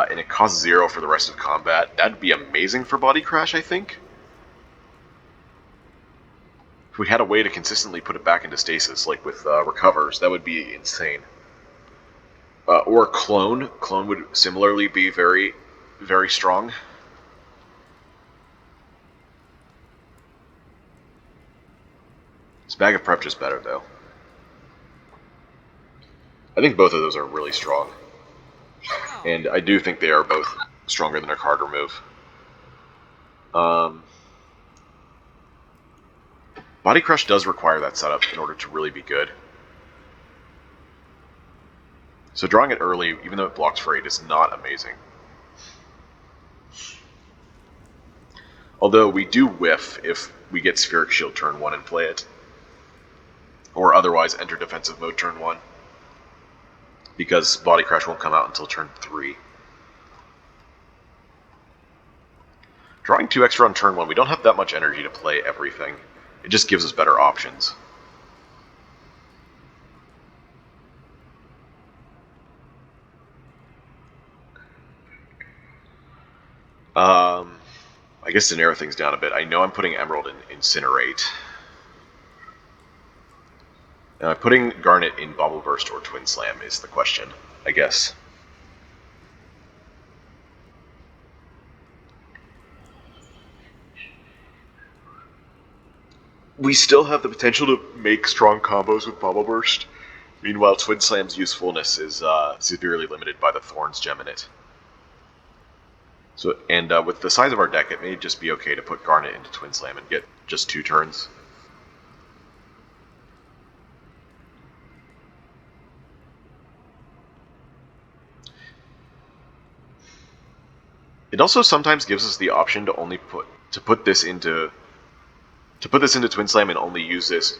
And it costs 0 for the rest of combat. That'd be amazing for Body Crash, I think. If we had a way to consistently put it back into stasis, like with recovers, that would be insane. Or Clone. Clone would similarly be very, very strong. This Bag of Prep is better, though. I think both of those are really strong. And I do think they are both stronger than a card remove. Body Crush does require that setup in order to really be good. So drawing it early, even though it blocks for 8, is not amazing. Although we do whiff if we get Spheric Shield turn 1 and play it. Or otherwise enter defensive mode turn 1. Because Body Crash won't come out until turn 3. Drawing 2 extra on turn 1, we don't have that much energy to play everything. It just gives us better options. I guess to narrow things down a bit, I know I'm putting Emerald in Incinerate. Putting Garnet in Bubble Burst or Twin Slam is the question, I guess. We still have the potential to make strong combos with Bubble Burst. Meanwhile, Twin Slam's usefulness is severely limited by the Thorns gem in it. So, and with the size of our deck, it may just be okay to put Garnet into Twin Slam and get just 2 turns. It also sometimes gives us the option to only put this into Twin Slam and only use this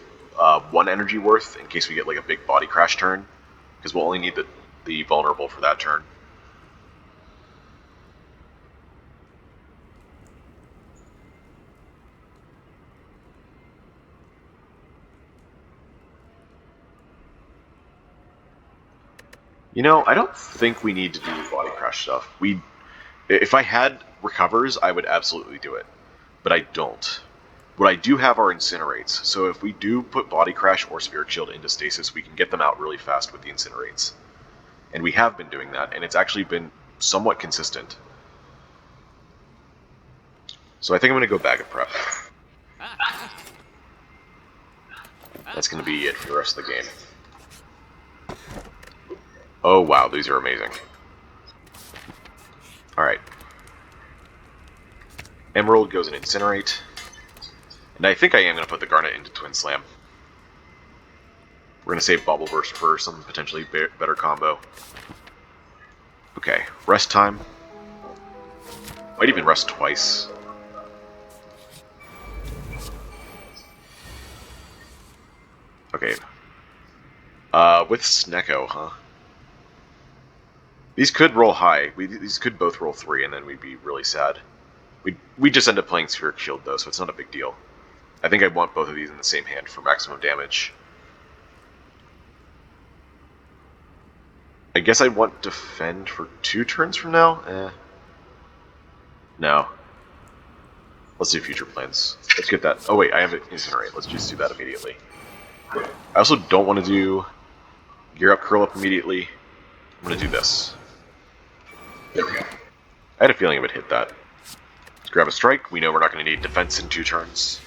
1 energy worth in case we get like a big Body Crash turn, because we'll only need the vulnerable for that turn. You know, I don't think we need to do Body Crash stuff. If I had recovers, I would absolutely do it, but I don't. What I do have are Incinerates, so if we do put Body Crash or Spirit Shield into stasis, we can get them out really fast with the Incinerates. And we have been doing that, and it's actually been somewhat consistent. So I think I'm going to go Bag of Prep. That's going to be it for the rest of the game. Oh wow, these are amazing. Alright. Emerald goes in Incinerate. And I think I am going to put the Garnet into Twin Slam. We're going to save Bubble Burst for some potentially better combo. Okay, rest time. Might even rest twice. Okay. With Snecko, huh? These could roll high. These could both roll 3, and then we'd be really sad. We just end up playing Spheric Shield, though, so it's not a big deal. I think I want both of these in the same hand for maximum damage. I guess I want Defend for 2 turns from now? No. Let's do Future Plans. Let's get that. Oh wait, I have it Incinerate. Let's just do that immediately. I also don't want to do Gear Up, Curl Up immediately. I'm going to do this. There we go. I had a feeling it would hit that. Let's grab a strike. We know we're not going to need defense in 2 turns.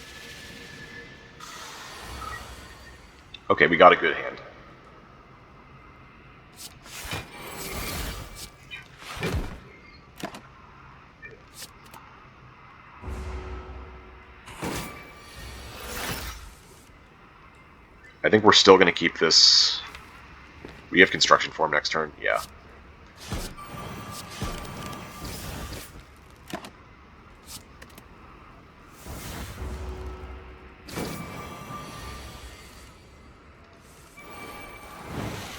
Okay, we got a good hand. I think we're still going to keep this. We have Construction Form next turn? Yeah.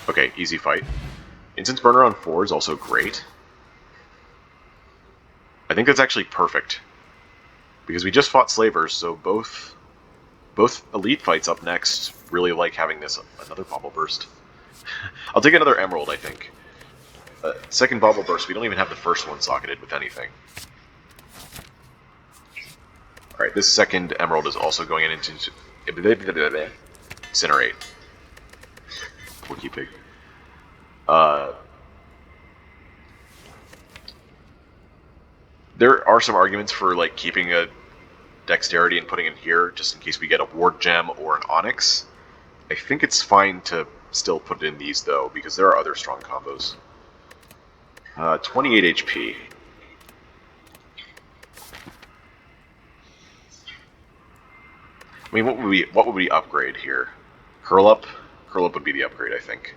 Okay, easy fight. Instance Burner on 4 is also great. I think that's actually perfect. Because we just fought Slavers, so both elite fights up next really like having this another Bobble Burst. I'll take another Emerald, I think. Second Bobble Burst, we don't even have the first one socketed with anything. Alright, this second Emerald is also going into Incinerate. Porky Pig. There are some arguments for like keeping a Dexterity and putting it here, just in case we get a Ward Gem or an Onyx. I think it's fine to still put it in these, though, because there are other strong combos. 28 HP. I mean, what would we upgrade here? Curl Up? Curl Up would be the upgrade, I think.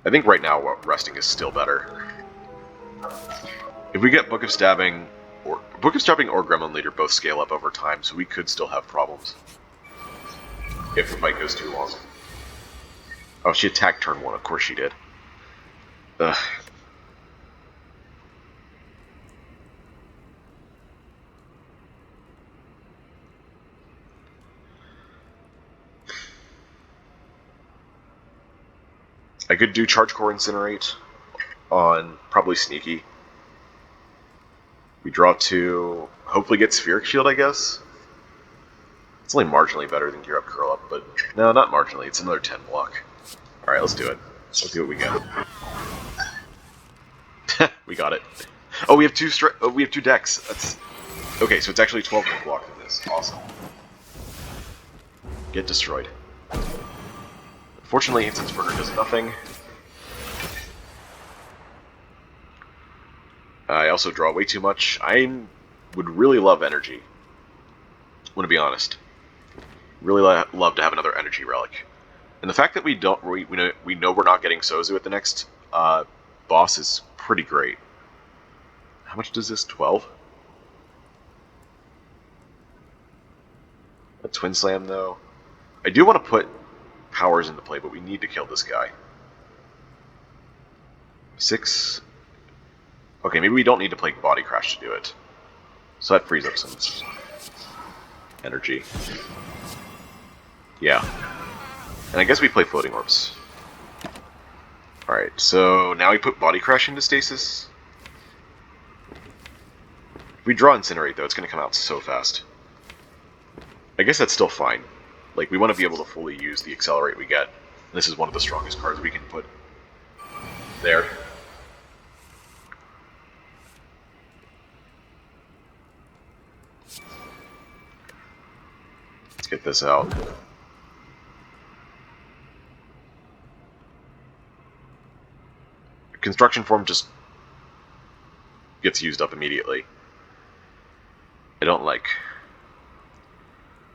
I think right now resting is still better. If we get Book of Stabbing or Gremlin Leader both scale up over time, so we could still have problems if the fight goes too long. Oh, she attacked turn 1. Of course she did. Ugh. I could do Charge Core Incinerate on probably Sneaky. We draw 2, hopefully get Spheric Shield, I guess. It's only marginally better than Gear Up, Curl Up, but no, not marginally. It's another 10 block. Alright, let's do it. Let's see what we get. We got it. Oh, we have 2 decks. That's okay. So it's actually 12 block for this. Awesome. Get destroyed. Unfortunately, Instance Burner does nothing. I also draw way too much. I would really love energy. I'm gonna be honest. Really love to have another energy relic. And the fact that we know we're not getting Sozu at the next boss is pretty great. How much does this? 12? A Twin Slam, though. I do want to put powers into play, but we need to kill this guy. 6. Okay, maybe we don't need to play Body Crash to do it. So that frees up some energy. Yeah. And I guess we play Floating Orbs. Alright, so now we put Body Crash into stasis. If we draw Incinerate, though, it's going to come out so fast. I guess that's still fine. Like, we want to be able to fully use the Accelerate we get. This is one of the strongest cards we can put there. Let's get this out. Construction Form just gets used up immediately. I don't like.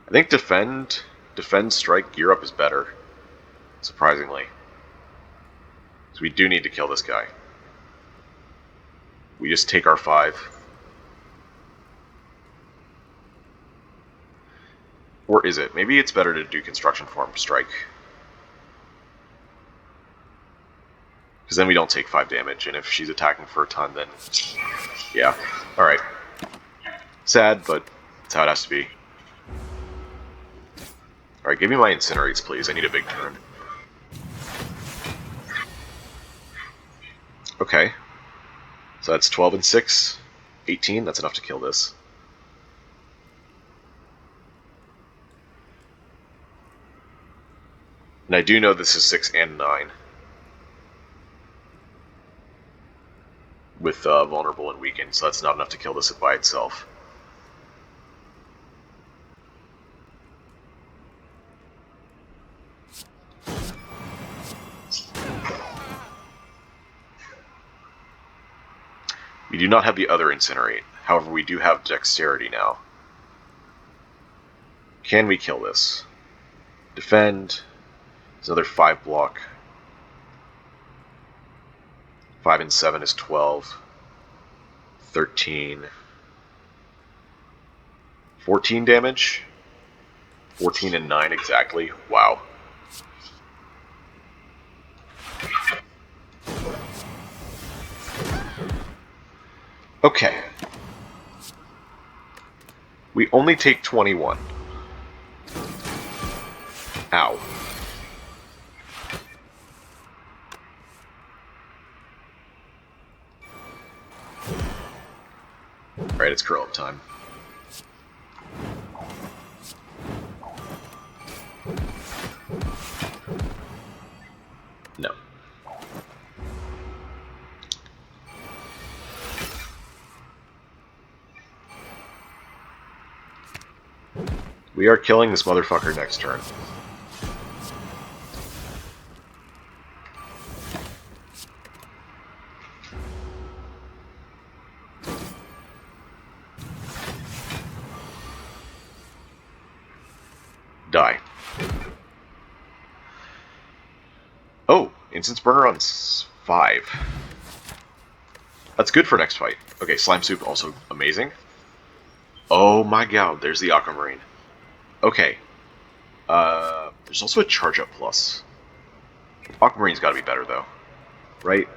I think Defend, Strike, Gear Up is better, surprisingly. So we do need to kill this guy. We just take our 5. Or is it? Maybe it's better to do Construction Form Strike. Because then we don't take 5 damage, and if she's attacking for a ton, then... yeah. Alright. Sad, but that's how it has to be. Alright, give me my Incinerates, please. I need a big turn. Okay. So that's 12 and 6. 18. That's enough to kill this. And I do know this is 6 and 9. With vulnerable and weakened, so that's not enough to kill this by itself. We do not have the other Incinerate. However, we do have Dexterity now. Can we kill this? Defend. There's another 5 block. 5 and 7 is 12. 13. 14 damage. 14 and 9 exactly. Wow. Okay. We only take 21. Ow. Alright, it's curl up time. No. We are killing this motherfucker next turn. Die. Oh, Instance Burner on 5. That's good for next fight. Okay, Slime Soup also amazing. Oh my god, there's the Aquamarine. Okay. There's also a Charge Up Plus. Aquamarine's gotta be better though. Right?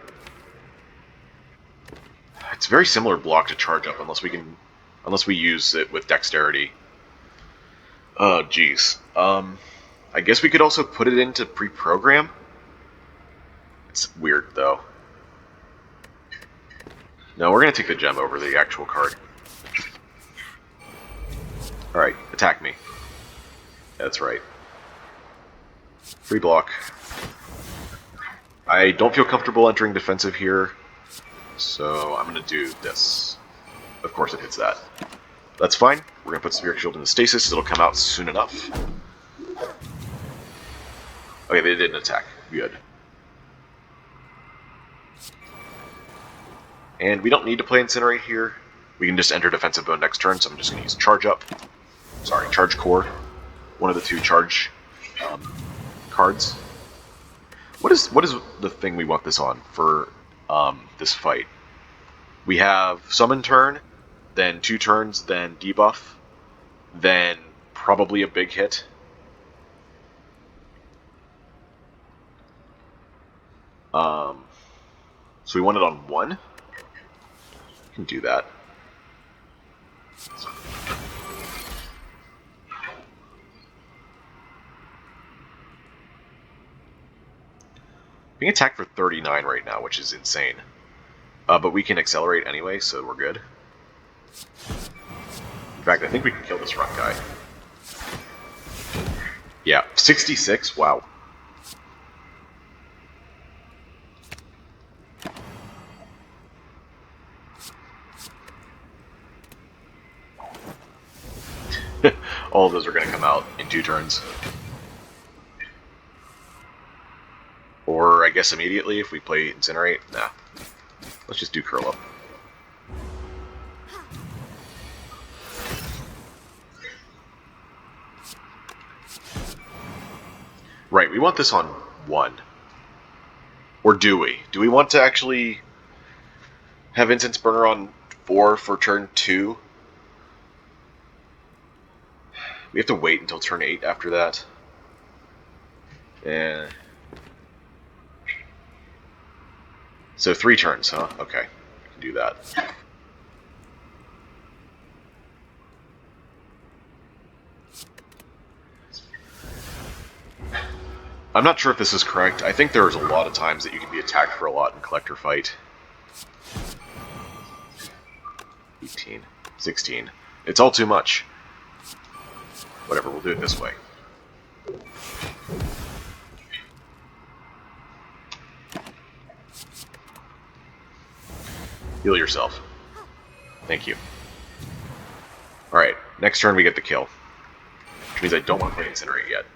It's a very similar block to Charge Up unless we use it with Dexterity. Oh, jeez. I guess we could also put it into pre-program. It's weird, though. No, we're gonna take the gem over the actual card. Alright, attack me. That's right. Free block. I don't feel comfortable entering defensive here, so I'm gonna do this. Of course it hits that. That's fine. We're gonna put Spirit Shield into stasis. It'll come out soon enough. Okay, they didn't attack. Good. And we don't need to play Incinerate here. We can just enter defensive mode next turn, so I'm just gonna use Charge Up. Sorry, Charge Core. One of the 2 charge cards. What is the thing we want this on for this fight? We have Summon turn, then 2 turns, then debuff, then probably a big hit. So we want it on 1? We can do that. We can attack for 39 right now, which is insane. But we can accelerate anyway, so we're good. In fact, I think we can kill this front guy. Yeah, 66? Wow. All of those are going to come out in 2 turns. Or, I guess, immediately if we play Incinerate. Nah. Let's just do Curl Up. Right, we want this on 1. Or do we? Do we want to actually have Instance Burner on 4 for turn 2? We have to wait until turn 8 after that. Yeah. So 3 turns, huh? Okay. We can do that. I'm not sure if this is correct. I think there's a lot of times that you can be attacked for a lot in Collector Fight. 18. 16. It's all too much. Whatever, we'll do it this way. Heal yourself. Thank you. Alright, next turn we get the kill. Which means I don't want to play Incinerate yet.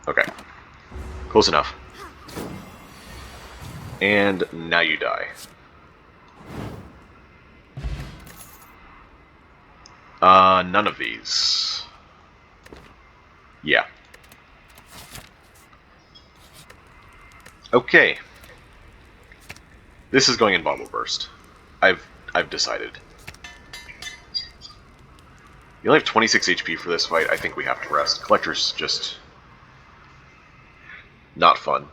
Okay. Close enough. And now you die. None of these. Yeah. Okay. This is going in Bottle Burst. I've decided. You only have 26 HP for this fight. I think we have to rest. Collector's just not fun.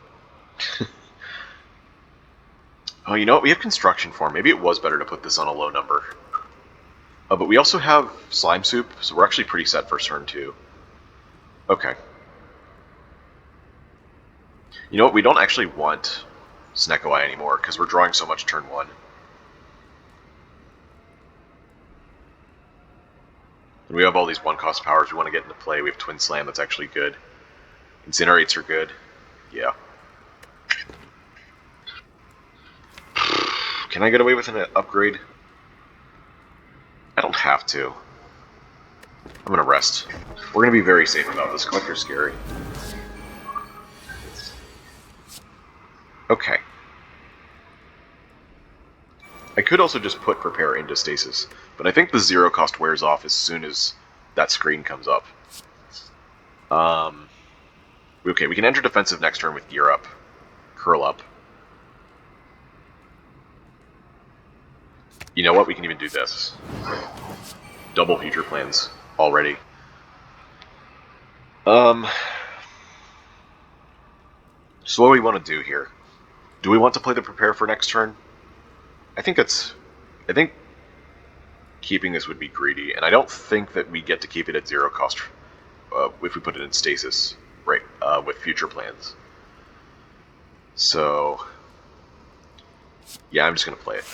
Oh, you know what? We have Construction Form. Maybe it was better to put this on a low number. But we also have Slime Soup, so we're actually pretty set for turn 2. Okay. You know what? We don't actually want Snecko Eye anymore, because we're drawing so much turn 1. And we have all these 1-cost powers we want to get into play. We have Twin Slam, that's actually good. Incinerates are good. Yeah. Can I get away with an upgrade? I don't have to. I'm gonna rest. We're gonna be very safe about this. Collector's scary. Okay. I could also just put Prepare into Stasis, but I think the 0 cost wears off as soon as that screen comes up. Okay, we can enter defensive next turn with Gear Up. Curl Up. You know what? We can even do this. Double future plans already. So what do we want to do here? Do we want to play the Prepare for next turn? I think keeping this would be greedy, and I don't think that we get to keep it at 0 cost if we put it in Stasis, right, with future plans. So, yeah, I'm just going to play it.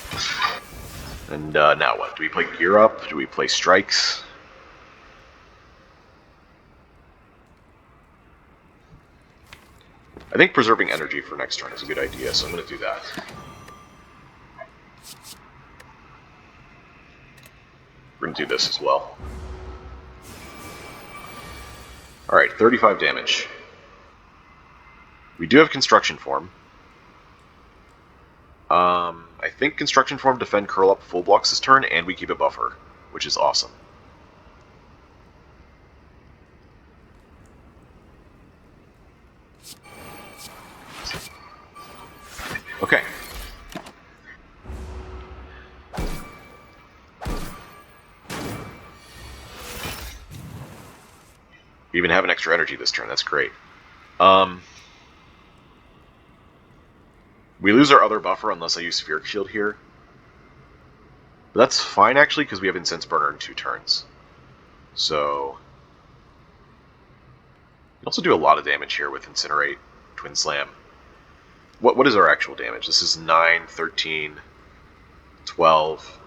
And now what? Do we play Gear Up? Do we play Strikes? I think preserving energy for next turn is a good idea, so I'm going to do that. We're going to do this as well. Alright, 35 damage. We do have Construction Form. I think Construction Form, Defend, Curl Up full blocks this turn, and we keep a buffer, which is awesome. Okay. We even have an extra energy this turn, that's great. We lose our other buffer unless I use Spheric Shield here. But that's fine, actually, because we have Incense Burner in 2 turns. So... we also do a lot of damage here with Incinerate, Twin Slam. What is our actual damage? This is 9, 13, 12...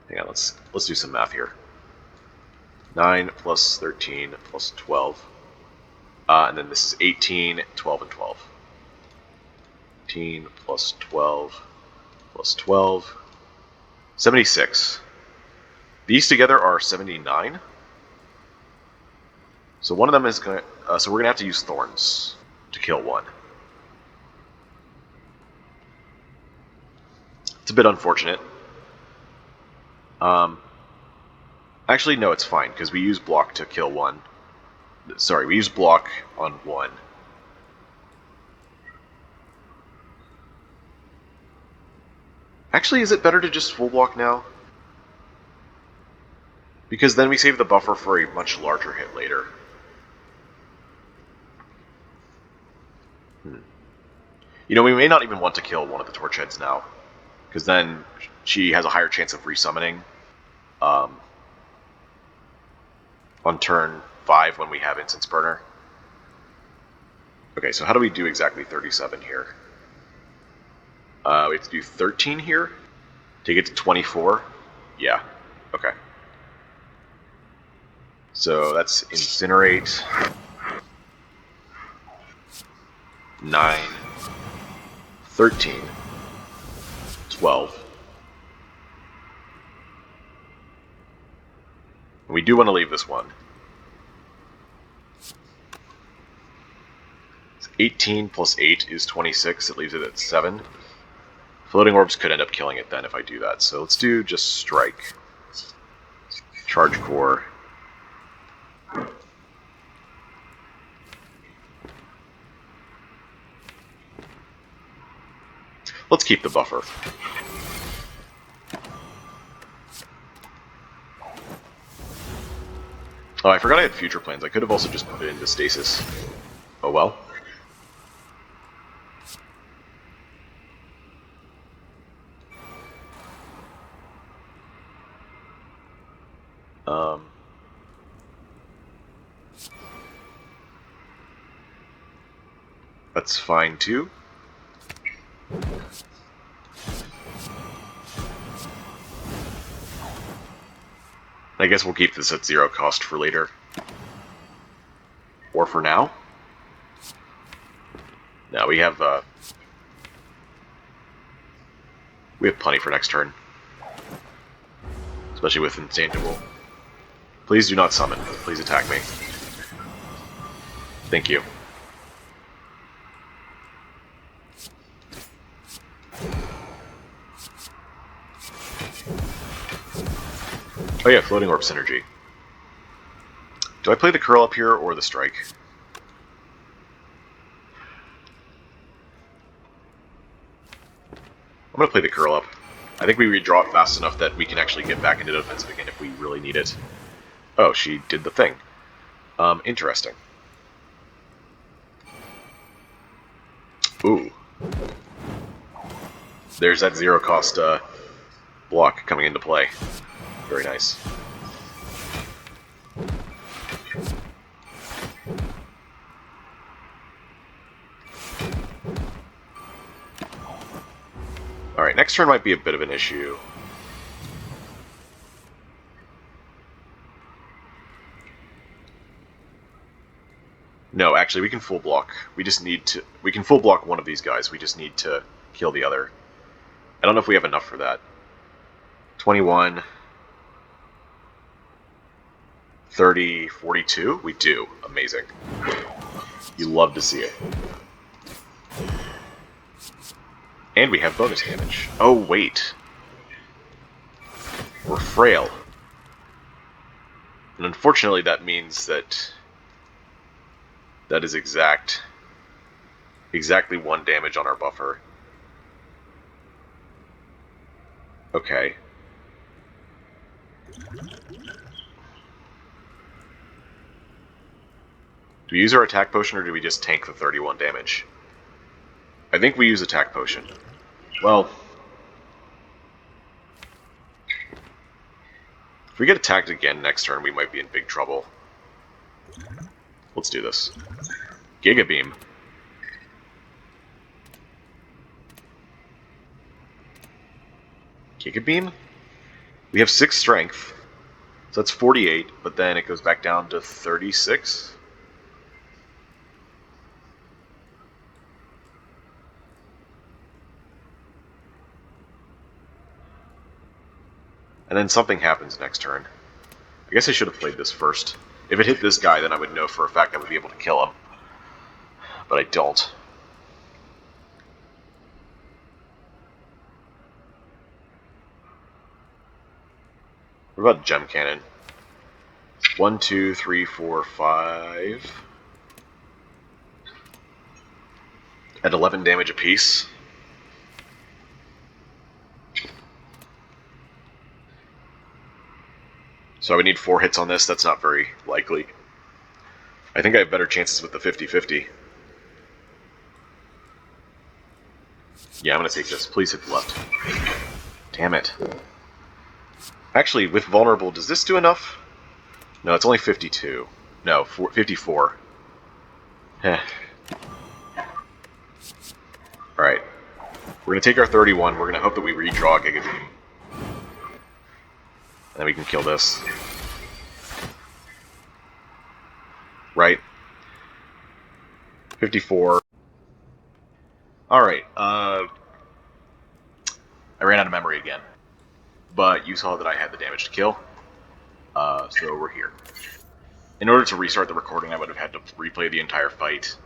Hang on, let's do some math here. 9 plus 13 plus 12. And then this is 18, 12, and 12. 18 plus 12 plus 12. 76. These together are 79. So one of them is going to... so we're going to have to use Thorns to kill one. It's a bit unfortunate. Actually, no, it's fine, because we use Block to kill one. Sorry, we use Block on one. Actually, is it better to just full block now? Because then we save the buffer for a much larger hit later. You know, we may not even want to kill one of the torch heads now, because then she has a higher chance of resummoning on turn 5 when we have Incense Burner. Okay, so how do we do exactly 37 here? We have to do 13 here to get to 24. Yeah, okay. So that's Incinerate, 9, 13, 12. We do want to leave this one. 18 plus 8 is 26. It leaves it at 7. Floating orbs could end up killing it then if I do that. So let's do just strike. Charge core. Let's keep the buffer. Oh, I forgot I had future plans. I could have also just put it into stasis. Oh well. That's fine too. I guess we'll keep this at 0 cost for later. Or for now. No, we have plenty for next turn. Especially with Intangible. Please do not summon. Please attack me. Thank you. Oh yeah, Floating Orb Synergy. Do I play the curl up here or the strike? I'm going to play the curl up. I think we redraw it fast enough that we can actually get back into defensive again if we really need it. Oh, she did the thing. Interesting. Ooh. There's that 0 cost block coming into play. Very nice. Alright, next turn might be a bit of an issue. No, actually, we can full block. We just need to... We can full block one of these guys. We just need to kill the other. I don't know if we have enough for that. 21... 30, 42? We do. Amazing. You love to see it. And we have bonus damage. Oh, wait. We're frail. And unfortunately that means that... That is exactly 1 damage on our buffer. Okay. Do we use our attack potion, or do we just tank the 31 damage? I think we use attack potion. Well, if we get attacked again next turn, we might be in big trouble. Let's do this. Giga Beam. Giga Beam? We have 6 strength, so that's 48, but then it goes back down to 36. And then something happens next turn. I guess I should have played this first. If it hit this guy, then I would know for a fact I would be able to kill him. But I don't. What about Gem Cannon? 1, 2, 3, 4, 5. At 11 damage apiece. So I would need 4 hits on this. That's not very likely. I think I have better chances with the 50-50. Yeah, I'm going to take this. Please hit the left. Damn it. Actually, with vulnerable, does this do enough? No, it's only 52. No, 54. Heh. Alright. We're going to take our 31. We're going to hope that we redraw Giga Beam. And then we can kill this. Right. 54. Alright, I ran out of memory again. But you saw that I had the damage to kill. So we're here. In order to restart the recording, I would have had to replay the entire fight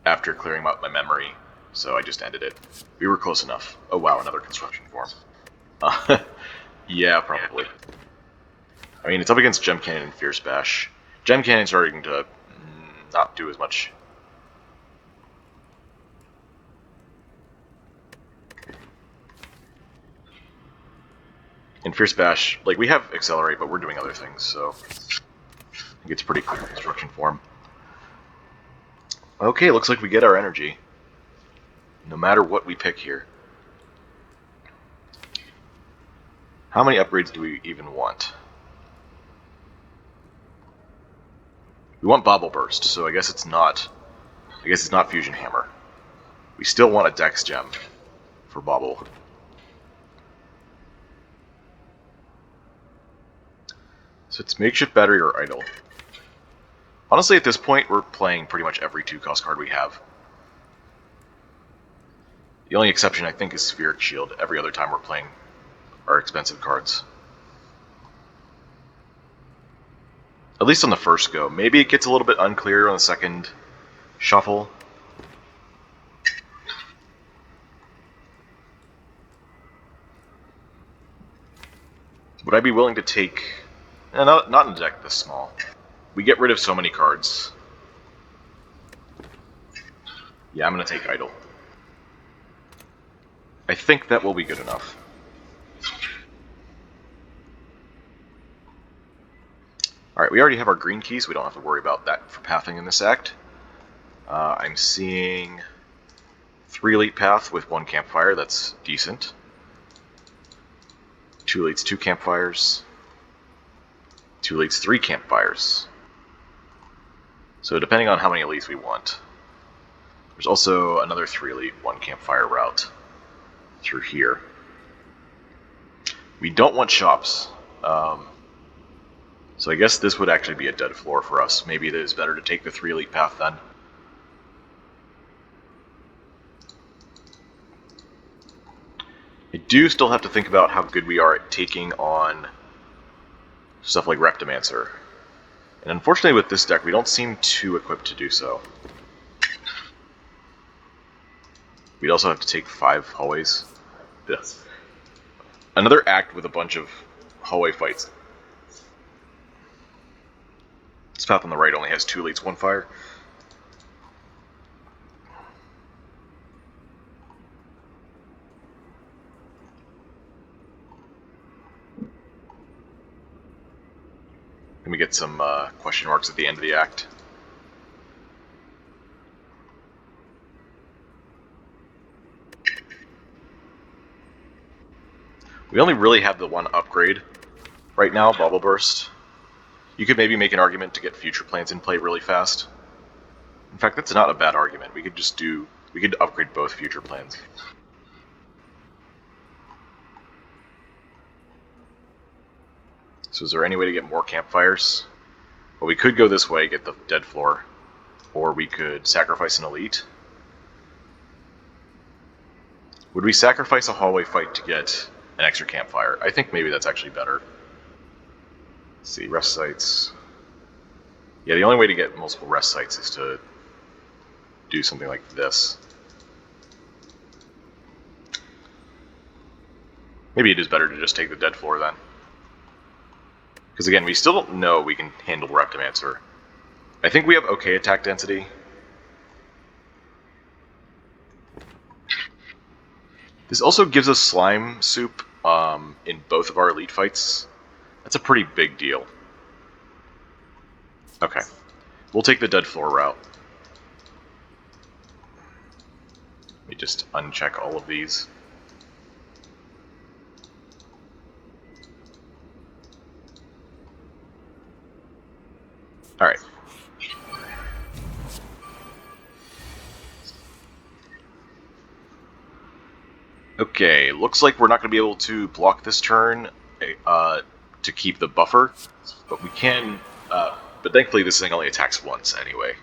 after clearing out my memory, so I just ended it. We were close enough. Oh wow, another construction form. Yeah, probably. I mean, it's up against Gem Cannon and Fierce Bash. Gem Cannon's starting to not do as much. In Fierce Bash, like, we have Accelerate, but we're doing other things, so I think it's pretty clear construction form. Okay, looks like we get our energy. No matter what we pick here. How many upgrades do we even want? We want Bobble Burst, so I guess it's not Fusion Hammer. We still want a Dex Gem for Bobble. So it's Makeshift Battery or Idle. Honestly, at this point, we're playing pretty much every 2-cost card we have. The only exception, I think, is Spheric Shield. Every other time we're playing our expensive cards. At least on the first go. Maybe it gets a little bit unclear on the second shuffle. Would I be willing to take... not in a deck this small. We get rid of so many cards. Yeah, I'm going to take Idle. I think that will be good enough. Alright, we already have our green keys. We don't have to worry about that for pathing in this act. I'm seeing 3 Elite Path with 1 Campfire. That's decent. 2 Elites, 2 Campfires. 2 Elites, 3 Campfires. So depending on how many Elites we want. There's also another 3 Elite, 1 Campfire route through here. We don't want shops. So I guess this would actually be a dead floor for us. Maybe it is better to take the 3 Elite Path then. I do still have to think about how good we are at taking on stuff like Reptimancer. And unfortunately with this deck, we don't seem too equipped to do so. We'd also have to take 5 hallways. Yes. Another act with a bunch of hallway fights. This path on the right only has 2 Elites, 1 Fire. And we get some question marks at the end of the act. We only really have the 1 upgrade right now, Bubble Burst. You could maybe make an argument to get future plans in play really fast. In fact, that's not a bad argument. We could upgrade both future plans. So is there any way to get more campfires? Well, we could go this way, get the dead floor. Or we could sacrifice an elite. Would we sacrifice a hallway fight to get an extra campfire? I think maybe that's actually better. Let's see, rest sites. Yeah, the only way to get multiple rest sites is to do something like this. Maybe it is better to just take the dead floor then. Because again, we still don't know we can handle Reptimancer. I think we have okay attack density. This also gives us Slime Soup in both of our elite fights. That's a pretty big deal. Okay. We'll take the dead floor route. Let me just uncheck all of these. Alright. Okay, looks like we're not going to be able to block this turn to keep the buffer, but we can, but thankfully this thing only attacks once anyway.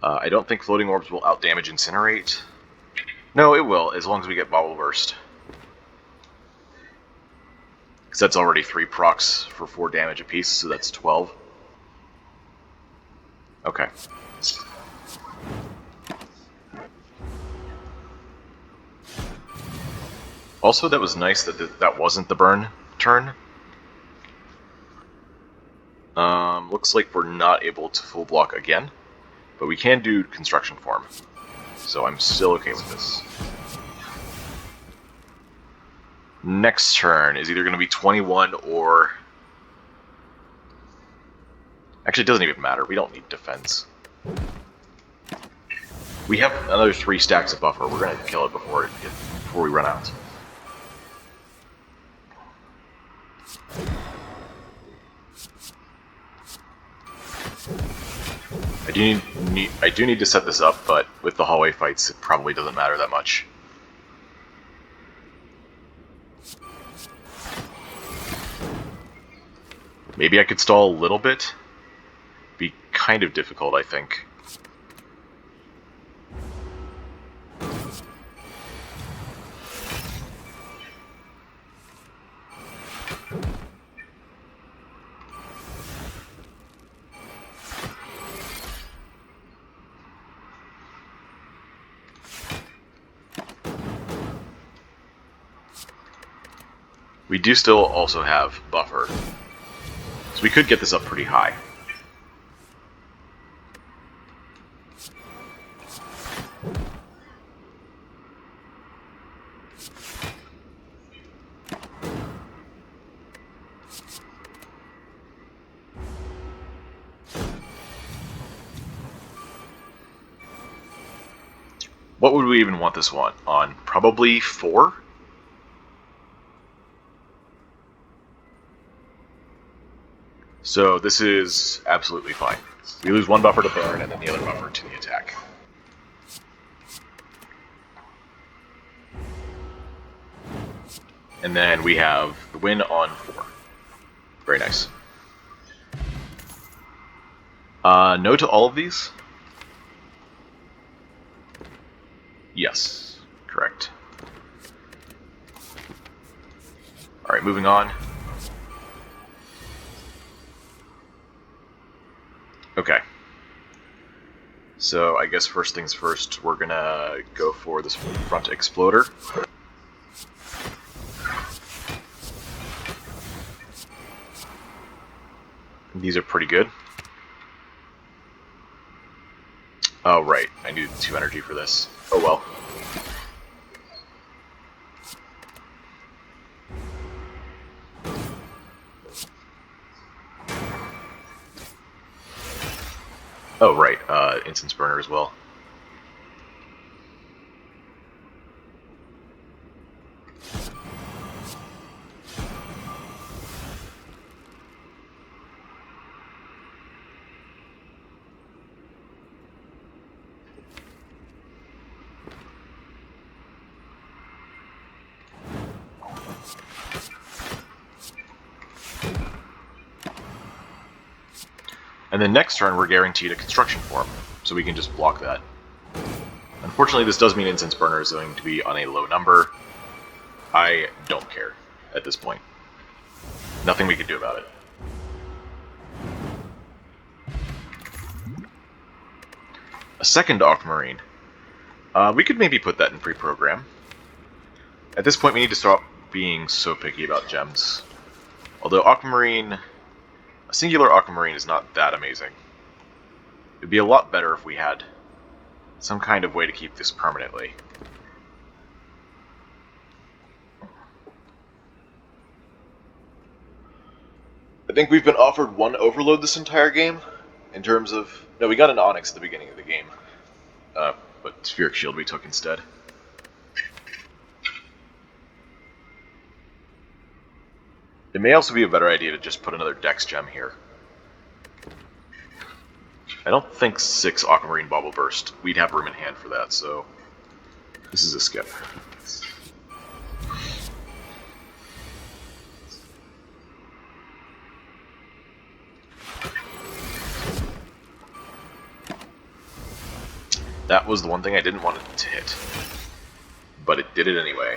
I don't think floating orbs will outdamage Incinerate. No, it will, as long as we get Bobble Burst. Because that's already 3 procs for 4 damage apiece, so that's 12. Okay. Also, that was nice that that wasn't the burn turn. Looks like we're not able to full block again, but we can do construction form. So I'm still okay with this. Next turn is either going to be 21 or... Actually, it doesn't even matter. We don't need defense. We have another 3 stacks of buffer. We're going to kill it before we run out. I do need to set this up, but with the hallway fights, it probably doesn't matter that much. Maybe I could stall a little bit. Be kind of difficult, I think. We do still also have buffer, so we could get this up pretty high. What would we even want this one on? Probably 4? So this is absolutely fine. We lose 1 buffer to burn and then the other buffer to the attack. And then we have the win on 4. Very nice. No to all of these? Yes, correct. Alright, moving on. Okay. So I guess first things first, we're gonna go for this front exploder. These are pretty good. Oh, right. I needed 2 energy for this. Oh well. Oh, right. Instance burner as well. And then next turn, we're guaranteed a construction form, so we can just block that. Unfortunately, this does mean Incense Burner is going to be on a low number. I don't care at this point. Nothing we can do about it. A second Aquamarine. We could maybe put that in pre-program. At this point, we need to stop being so picky about gems. Although Aquamarine... A singular Aquamarine is not that amazing. It'd be a lot better if we had some kind of way to keep this permanently. I think we've been offered one overload this entire game, in terms of... No, we got an Onyx at the beginning of the game. But Spheric Shield we took instead. It may also be a better idea to just put another Dex Gem here. I don't think 6 Aquamarine Bubble Burst. We'd have room in hand for that, so... This is a skip. That was the one thing I didn't want it to hit. But it did it anyway.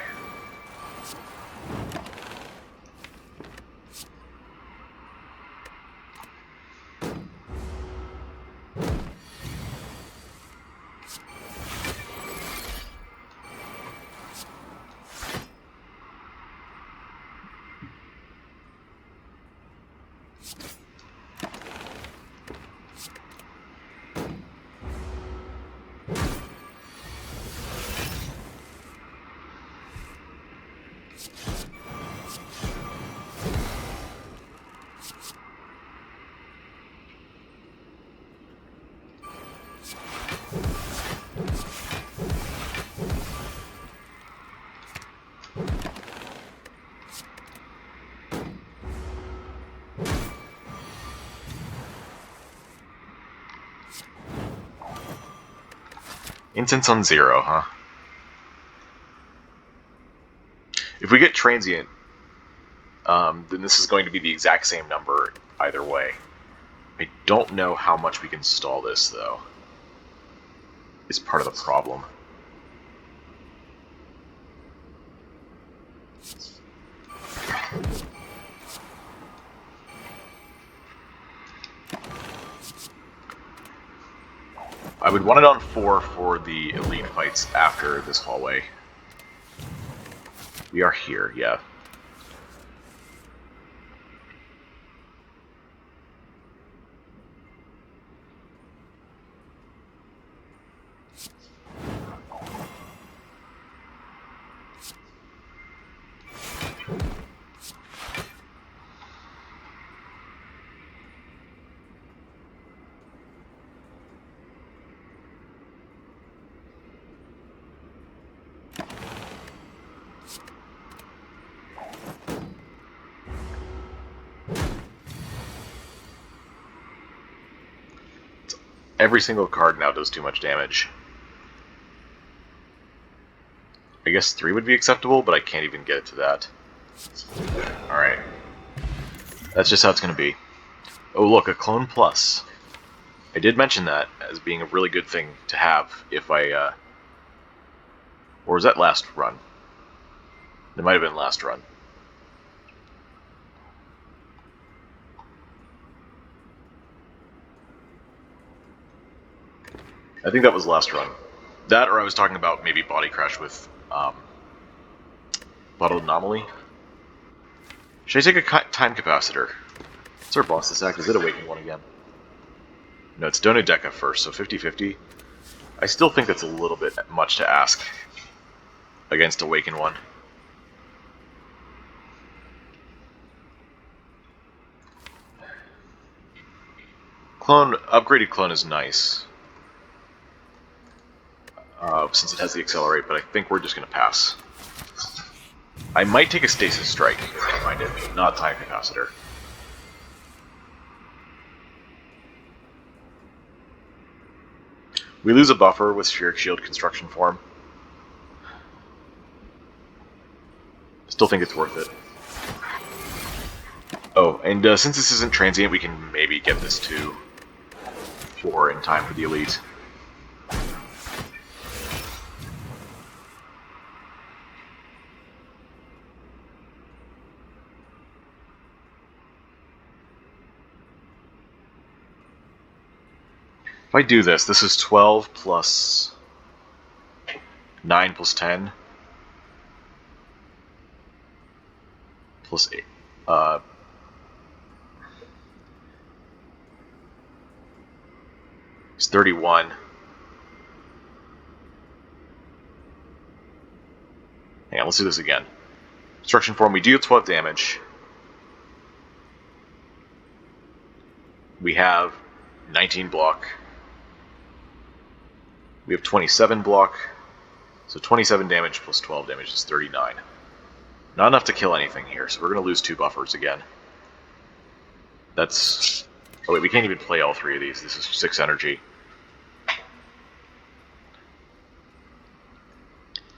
Incense on 0, huh? If we get Transient, then this is going to be the exact same number either way. I don't know how much we can stall this, though. Is part of the problem. I would want it on 4 for the elite fights after this hallway. We are here, yeah. Every single card now does too much damage. I guess 3 would be acceptable, but I can't even get it to that. Alright. That's just how it's going to be. Oh look, a Clone Plus. I did mention that as being a really good thing to have if I... Or was that last run? It might have been last run. I think that was last run. That, or I was talking about maybe Body Crash with Bottled Anomaly. Should I take a Time Capacitor? What's our boss this act? Is it Awaken 1 again? No, it's Donodeca first, so 50-50. I still think that's a little bit much to ask against Awaken 1. Upgraded clone is nice. Since it has the Accelerate, but I think we're just going to pass. I might take a Stasis Strike if I find it, not Time Capacitor. We lose a buffer with Spheric Shield Construction Form. Still think it's worth it. Oh, and since this isn't transient, we can maybe get this to 4 in time for the Elite. If I do this, this is 12 plus 9 plus 10 plus 8. It's 31. Hang on, let's do this again. Destruction form, we deal 12 damage. We have 19 block. We have 27 block. So 27 damage plus 12 damage is 39. Not enough to kill anything here, so we're going to lose 2 buffers again. That's... Oh wait, we can't even play all 3 of these. This is 6 energy.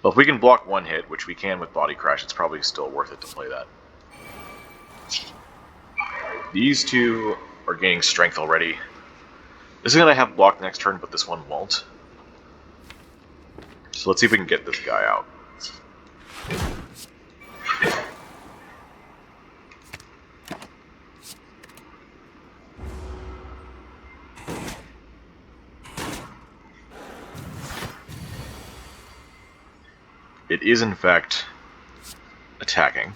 Well, if we can block 1 hit, which we can with Body Crash, it's probably still worth it to play that. These 2 are gaining strength already. This is going to have block next turn, but this one won't. So let's see if we can get this guy out. It is, in fact, attacking.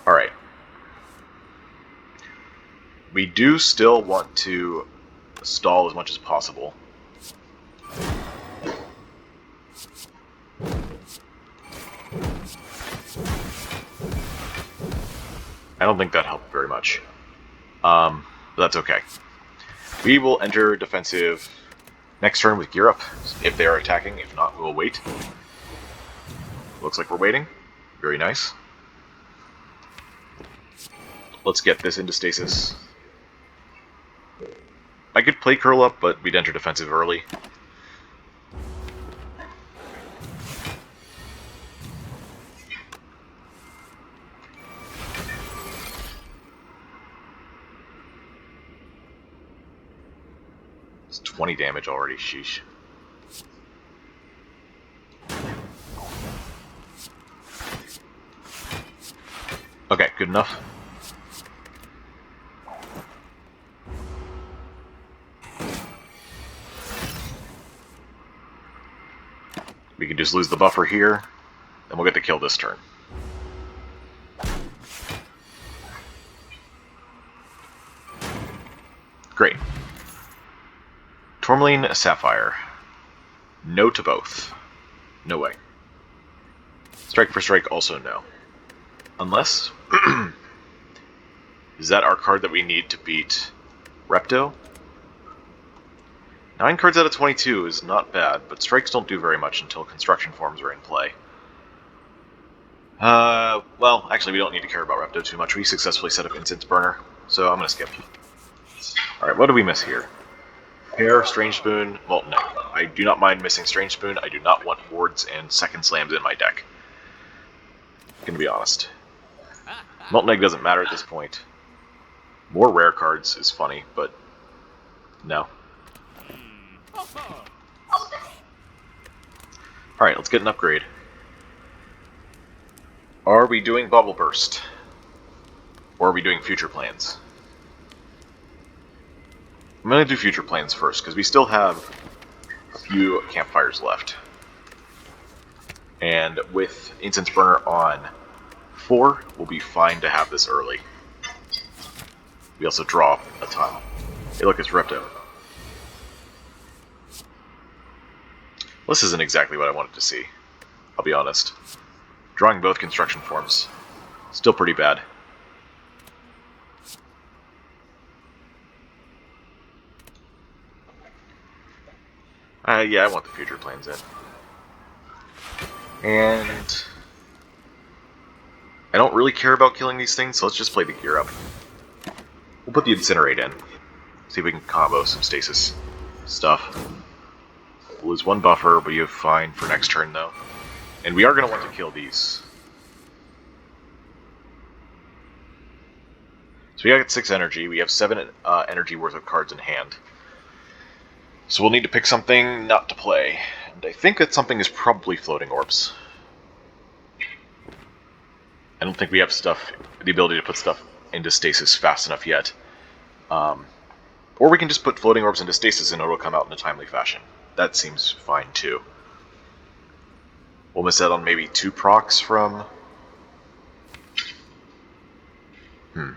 Alright. We do still want to stall as much as possible. I don't think that helped very much. But that's okay. We will enter defensive next turn with Gear Up, if they are attacking. If not, we'll wait. Looks like we're waiting. Very nice. Let's get this into stasis. I could play Curl Up, but we'd enter defensive early. It's 20 damage already, sheesh. Okay, good enough. We can just lose the buffer here, then we'll get to kill this turn. Great. Tourmaline, Sapphire. No to both. No way. Strike for strike, also no. Unless... is that our card that we need to beat Repto? 9 cards out of 22 is not bad, but strikes don't do very much until construction forms are in play. Well, actually we don't need to care about Repto too much. We successfully set up Incense Burner, so I'm gonna skip. Alright, what do we miss here? Hair, Strange Spoon, Molten Egg. I do not mind missing Strange Spoon. I do not want wards and second slams in my deck. Gonna be honest. Molten Egg doesn't matter at this point. More rare cards is funny, but no. Alright, let's get an upgrade. Are we doing Bubble Burst? Or are we doing Future Plans? I'm going to do Future Plans first, because we still have a few campfires left. And with Incense Burner on 4, we'll be fine to have this early. We also draw a ton. Hey look, it's Repto. This isn't exactly what I wanted to see, I'll be honest. Drawing both construction forms, still pretty bad. Yeah, I want the Future Plans in. And I don't really care about killing these things, so let's just play the Gear Up. We'll put the Incinerate in. See if we can combo some stasis stuff. We'll lose 1 buffer, but you're fine for next turn though. And we are going to want to kill these. So we got 6 energy, we have 7 energy worth of cards in hand. So we'll need to pick something not to play. And I think that something is probably Floating Orbs. I don't think we have the ability to put stuff into stasis fast enough yet. Or we can just put Floating Orbs into stasis and it'll come out in a timely fashion. That seems fine too. We'll miss out on maybe 2 procs from Hmm.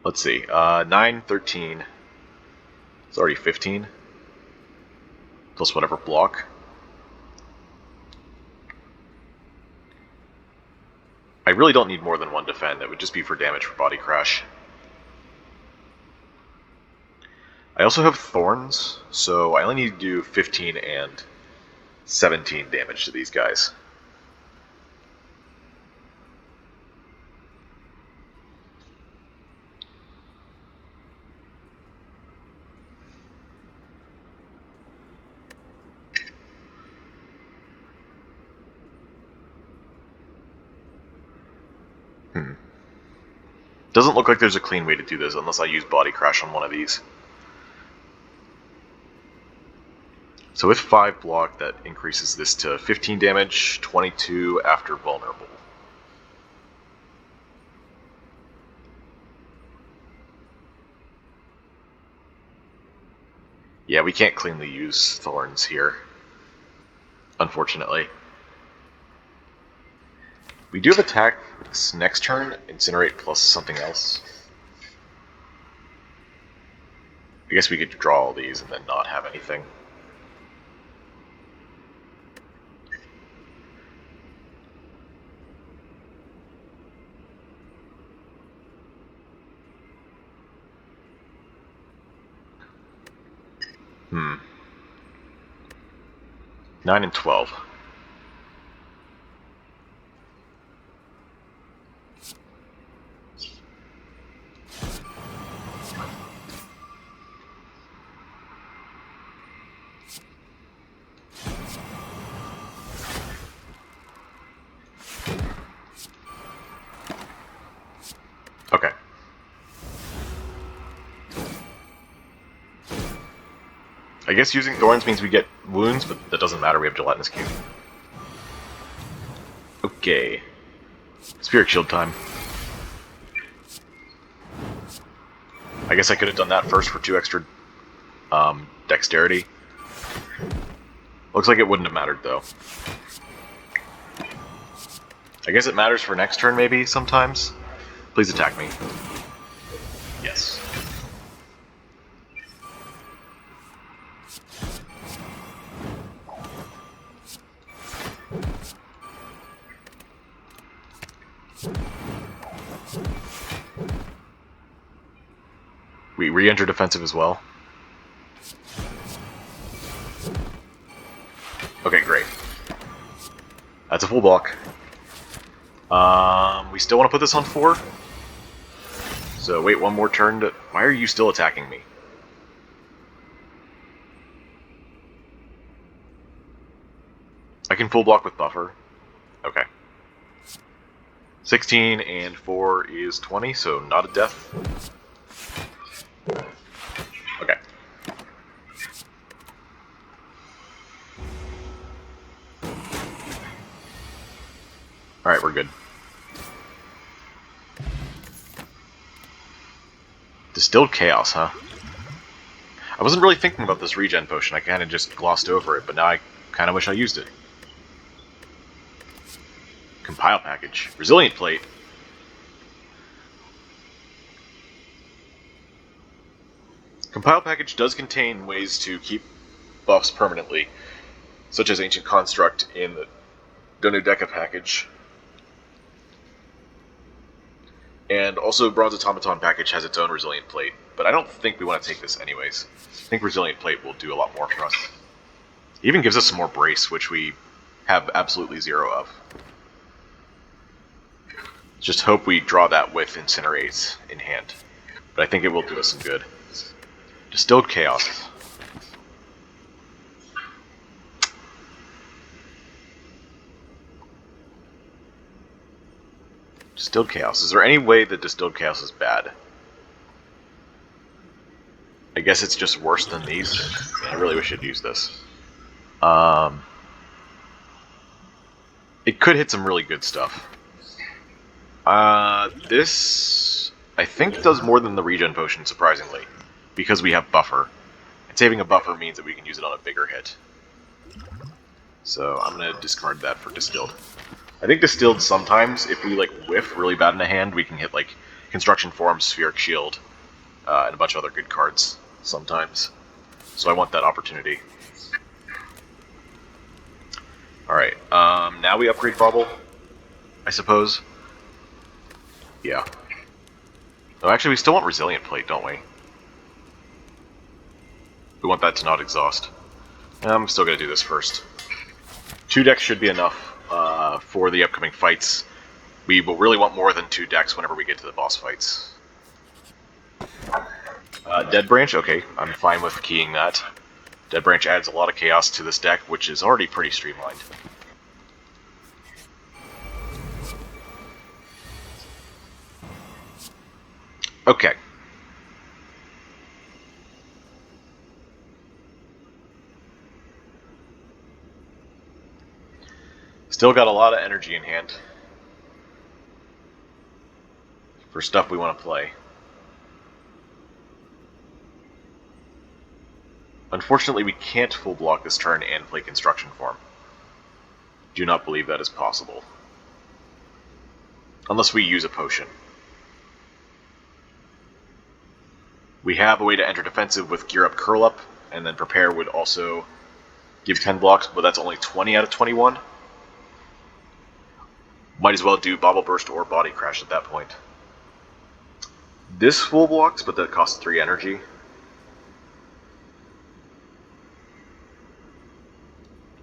Let's see. 9, 13. It's already 15. Plus whatever block. I really don't need more than one defend. That would just be for damage for body crash. I also have thorns, so I only need to do 15 and 17 damage to these guys. Doesn't look like there's a clean way to do this unless I use body crash on one of these. So with 5 block, that increases this to 15 damage, 22 after vulnerable. Yeah, we can't cleanly use thorns here, unfortunately. We do have attacks next turn, incinerate plus something else. I guess we could draw all these and then not have anything. Hmm. 9 and 12. Okay. I guess using thorns means we get wounds, but that doesn't matter, we have gelatinous cube. Okay. Spirit shield time. I guess I could have done that first for 2 extra dexterity. Looks like it wouldn't have mattered, though. I guess it matters for next turn, maybe, sometimes? Please attack me. Yes. We re-enter defensive as well. Okay, great. That's a full block. We still want to put this on 4? So wait one more turn to... Why are you still attacking me? I can full block with buffer. Okay. 16 and 4 is 20, so not a death. Okay. Alright, we're good. Distilled Chaos, huh? I wasn't really thinking about this regen potion, I kind of just glossed over it, but now I kind of wish I used it. Compile package. Resilient plate. Compile package does contain ways to keep buffs permanently, such as Ancient Construct in the Donodeca package. And also Bronze Automaton package has its own Resilient plate, but I don't think we want to take this anyways. I think Resilient plate will do a lot more for us. It even gives us some more brace, which we have absolutely 0 of. Just hope we draw that with Incinerate in hand. But I think it will do us some good. Distilled Chaos. Distilled Chaos. Is there any way that Distilled Chaos is bad? I guess it's just worse than these. I really wish I'd use this. It could hit some really good stuff. This, I think, does more than the regen potion, surprisingly, because we have buffer. And saving a buffer means that we can use it on a bigger hit. So I'm going to discard that for Distilled. I think Distilled sometimes, if we like whiff really bad in a hand, we can hit like Construction Form, Spheric Shield, and a bunch of other good cards sometimes. So I want that opportunity. Alright, now we upgrade Bauble, I suppose. Yeah. Oh, actually, we still want Resilient Plate, don't we? We want that to not exhaust. I'm still going to do this first. 2 decks should be enough for the upcoming fights. We will really want more than 2 decks whenever we get to the boss fights. Dead Branch, okay, I'm fine with keying that. Dead Branch adds a lot of chaos to this deck, which is already pretty streamlined. Okay. Still got a lot of energy in hand for stuff we want to play. Unfortunately, we can't full block this turn and play Construction Form. Do not believe that is possible. Unless we use a potion. We have a way to enter defensive with Gear Up, Curl Up, and then Prepare would also give 10 blocks, but that's only 20 out of 21. Might as well do Bauble Burst or Body Crash at that point. This full blocks, but that costs 3 energy.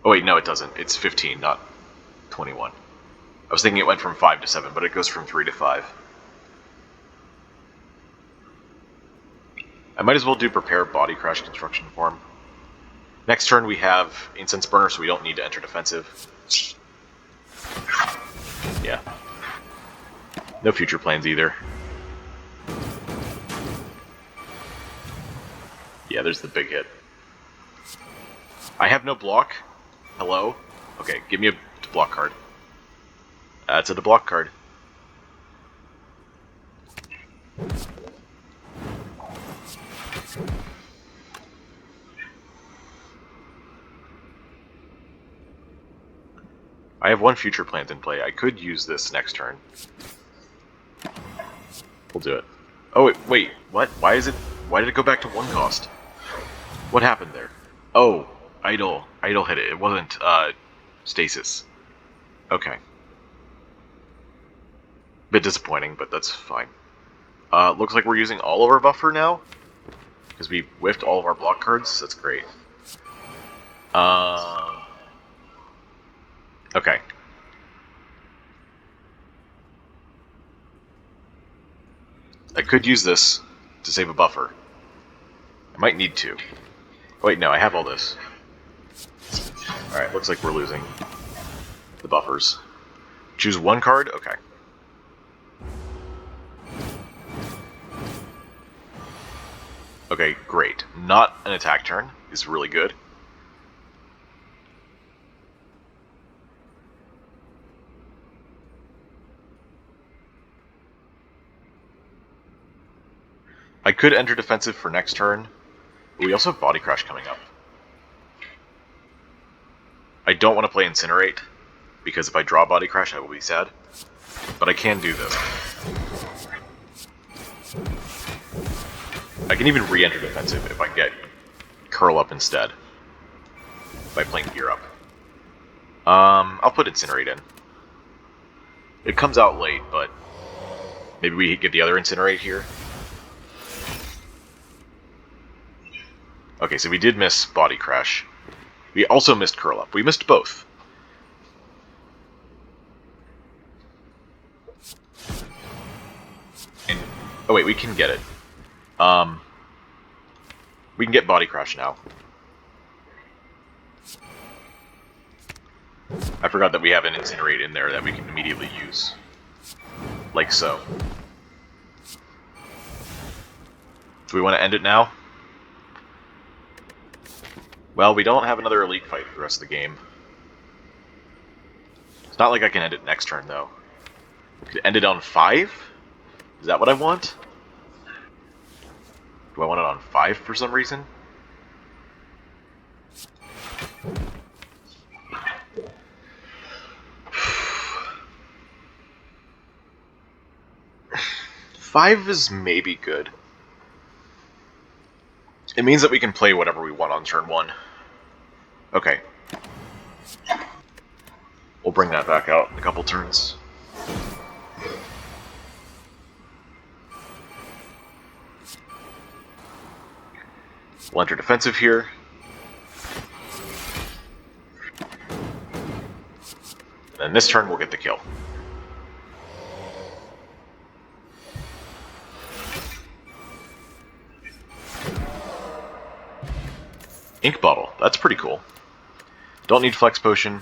Oh wait, no it doesn't. It's 15, not 21. I was thinking it went from 5 to 7, but it goes from 3 to 5. I might as well do Prepare, Body Crash, Construction Form. Next turn we have Incense Burner, so we don't need to enter defensive. Yeah. No future plans either. Yeah, there's the big hit. I have no block. Hello? Okay, give me a block card. That's a block card. I have 1 future plant in play. I could use this next turn. We'll do it. Oh, wait, what? Why did it go back to 1 cost? What happened there? Oh, Idle hit it. It wasn't, Stasis. Okay. Bit disappointing, but that's fine. Looks like we're using all of our buffer now. Because we whiffed all of our block cards. That's great. Okay. I could use this to save a buffer. I might need to. Oh, wait, no, I have all this. Alright, looks like we're losing the buffers. Choose 1 card? Okay. Okay, great. Not an attack turn is really good. I could enter defensive for next turn, but we also have Body Crash coming up. I don't want to play Incinerate, because if I draw Body Crash I will be sad, but I can do this. I can even re-enter defensive if I get Curl Up instead, by playing Gear Up. I'll put Incinerate in. It comes out late, but maybe we get the other Incinerate here. Okay, so we did miss Body Crash. We also missed Curl Up. We missed both. And, oh wait, we can get it. We can get Body Crash now. I forgot that we have an Incinerate in there that we can immediately use. Like so. Do we want to end it now? Well, we don't have another elite fight for the rest of the game. It's not like I can end it next turn, though. Could end it on 5? Is that what I want? Do I want it on 5 for some reason? 5 is maybe good. It means that we can play whatever we want on turn 1. Okay. We'll bring that back out in a couple turns. We'll enter defensive here. And then this turn we'll get the kill. Ink Bottle, that's pretty cool. Don't need Flex Potion.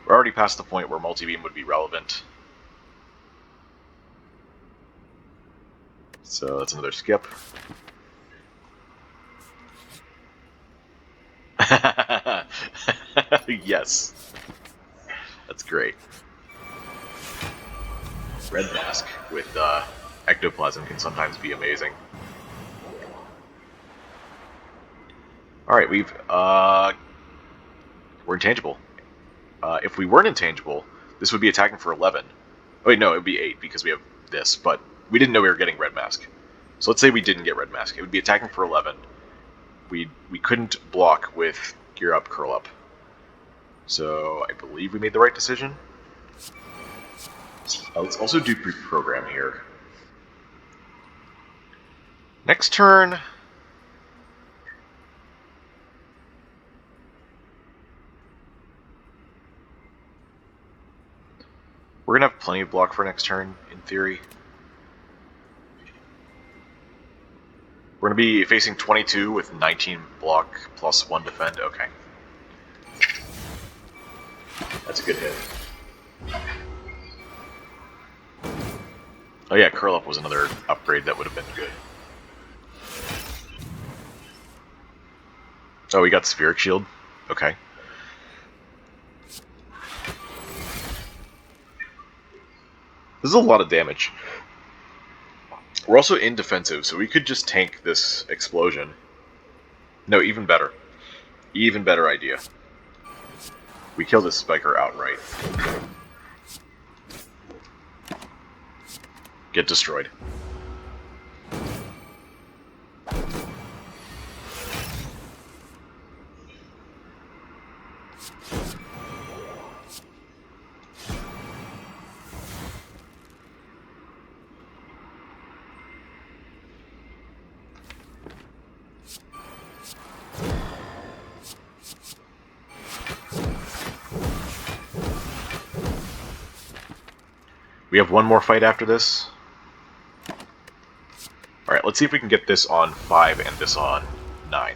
We're already past the point where Multi-Beam would be relevant. So that's another skip. Yes. That's great. Red Mask with Ectoplasm can sometimes be amazing. Alright, we're intangible. If we weren't intangible, this would be attacking for 11. Oh wait, no, it would be 8 because we have this, but we didn't know we were getting Red Mask. So let's say we didn't get Red Mask. It would be attacking for 11. We couldn't block with Gear Up, Curl Up. So I believe we made the right decision. Let's also do pre-program here. Next turn... we're going to have plenty of block for next turn, in theory. We're going to be facing 22 with 19 block plus 1 defend. Okay. That's a good hit. Oh yeah, Curl Up was another upgrade that would have been good. Oh, we got Spirit Shield? Okay. This is a lot of damage. We're also in defensive, so we could just tank this explosion. No, even better. Even better idea. We kill this Spiker outright. Get destroyed. We have one more fight after this. Alright, let's see if we can get this on 5 and this on 9.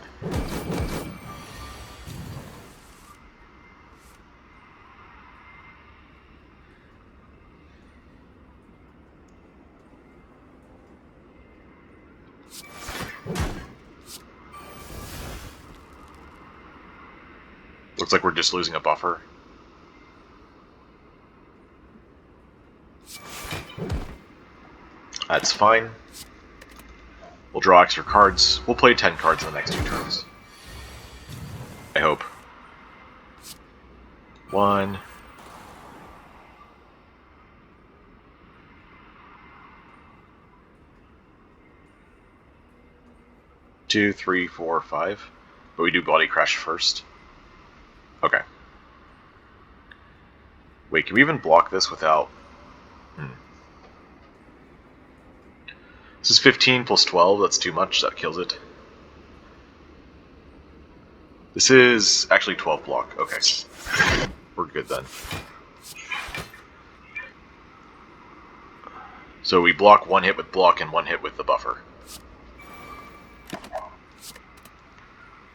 Looks like we're just losing a buffer. That's fine. We'll draw extra cards. We'll play 10 cards in the next 2 turns. I hope. 1. 2, 3, 4, 5. But we do Body Crash first. Okay. Wait, can we even block this without... This is 15 plus 12, that's too much, that kills it. This is actually 12 block, okay. We're good then. So we block 1 hit with block and 1 hit with the buffer. And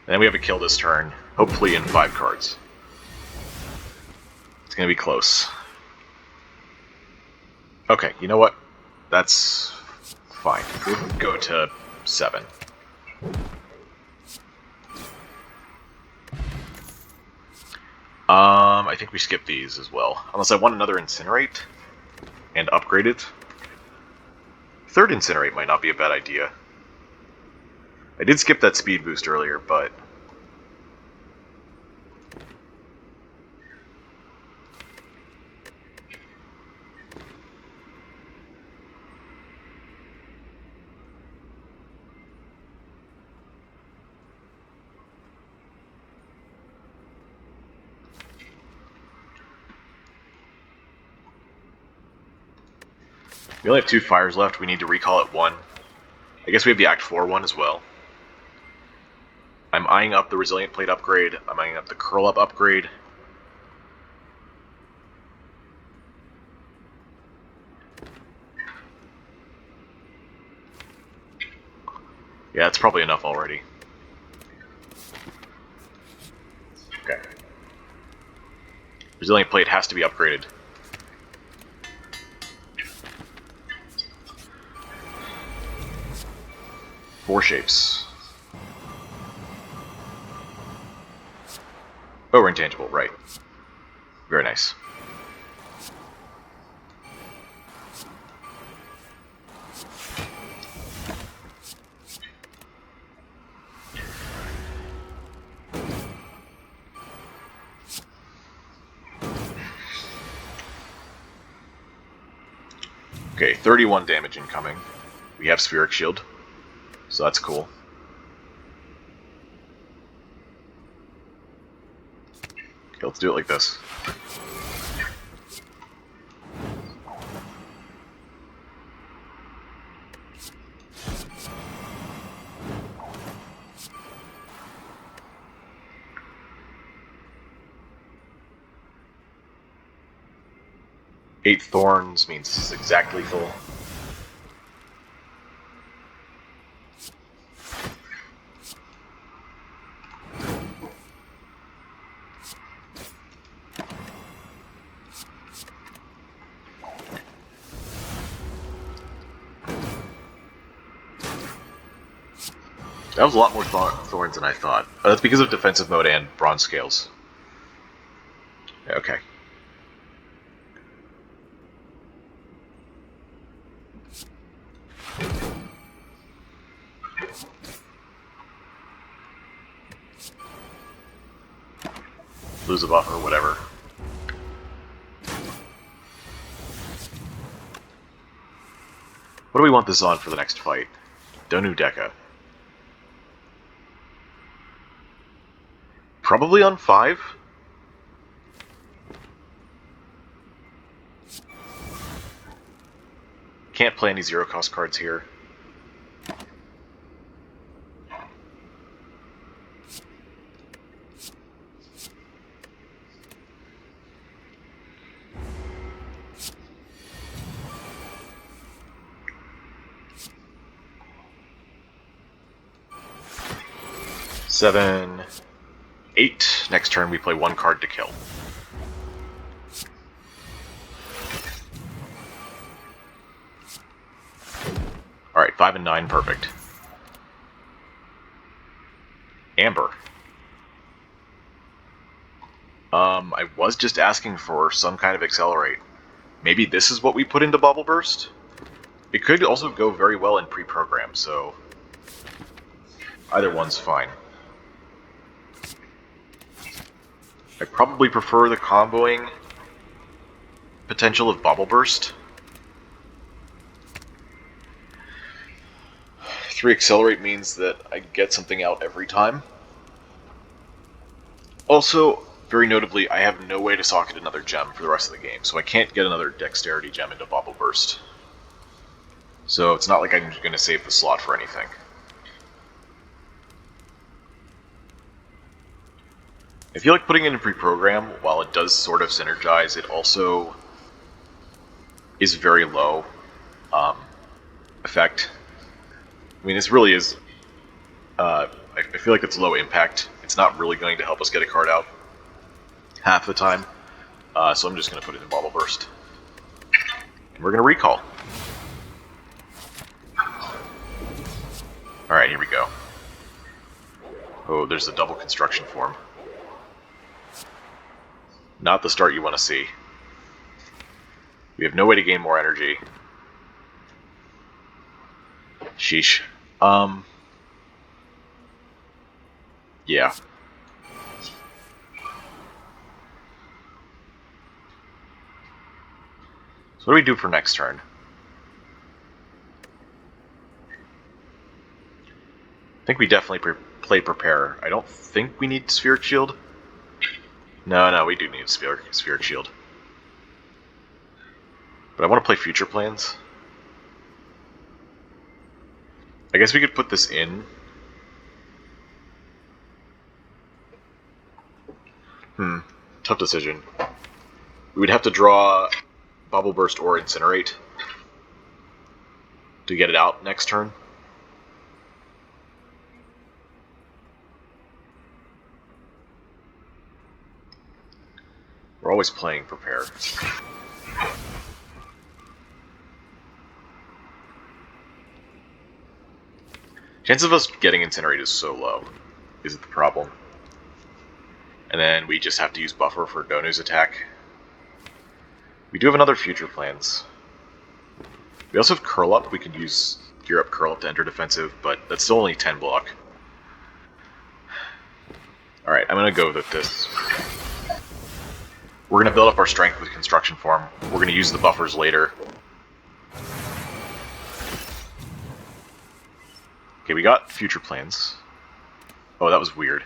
then we have a kill this turn, hopefully in 5 cards. It's gonna be close. Okay, you know what? That's fine. We'll go to 7. I think we skip these as well. Unless I want another Incinerate and upgrade it. Third Incinerate might not be a bad idea. I did skip that speed boost earlier, but... We only have 2 fires left. We need to recall at 1. I guess we have the Act 4 one as well. I'm eyeing up the Resilient Plate upgrade. I'm eyeing up the Curl Up upgrade. Yeah, that's probably enough already. Okay. Resilient Plate has to be upgraded. Four shapes. Oh, we're intangible, right. Very nice. Okay, 31 damage incoming. We have Spheric Shield, so that's cool. Okay, let's do it like this. Eight thorns means this is exactly full. That was a lot more thorns than I thought. That's because of defensive mode and bronze scales. Okay. Lose a buff or whatever. What do we want this on for the next fight? Donu Deca. Probably on 5? Can't play any zero cost cards here. Seven, 8. Next turn we play 1 card to kill. Alright, 5 and 9, perfect. Amber. I was just asking for some kind of accelerate. Maybe this is what we put into Bubble Burst? It could also go very well in pre-program, so either one's fine. I probably prefer the comboing potential of Bubble Burst. 3 accelerate means that I get something out every time. Also, very notably, I have no way to socket another gem for the rest of the game, so I can't get another dexterity gem into Bubble Burst. So it's not like I'm going to save the slot for anything. I feel like putting it in pre-program, while it does sort of synergize, it also is very low effect. I mean, this really is... I feel like it's low impact. It's not really going to help us get a card out half the time. So I'm just going to put it in Bubble Burst. And we're going to recall. Alright, here we go. Oh, there's a double construction form. Not the start you want to see. We have no way to gain more energy. Sheesh. Yeah. So what do we do for next turn? I think we definitely play Prepare. I don't think we need Spheric Shield. No, we do need Spheric Shield. But I want to play Future Plans. I guess we could put this in. Tough decision. We would have to draw Bubble Burst or Incinerate to get it out next turn. We're always playing Prepare. Chance of us getting Incinerate is so low, is the problem. And then we just have to use Buffer for Donu's attack. We do have another Future Plans. We also have Curl Up. We could use Gear Up Curl Up to enter defensive, but that's still only 10 block. Alright, I'm going to go with this. We're going to build up our strength with Construction Form. We're going to use the buffers later. Okay, we got Future Plans. Oh, that was weird.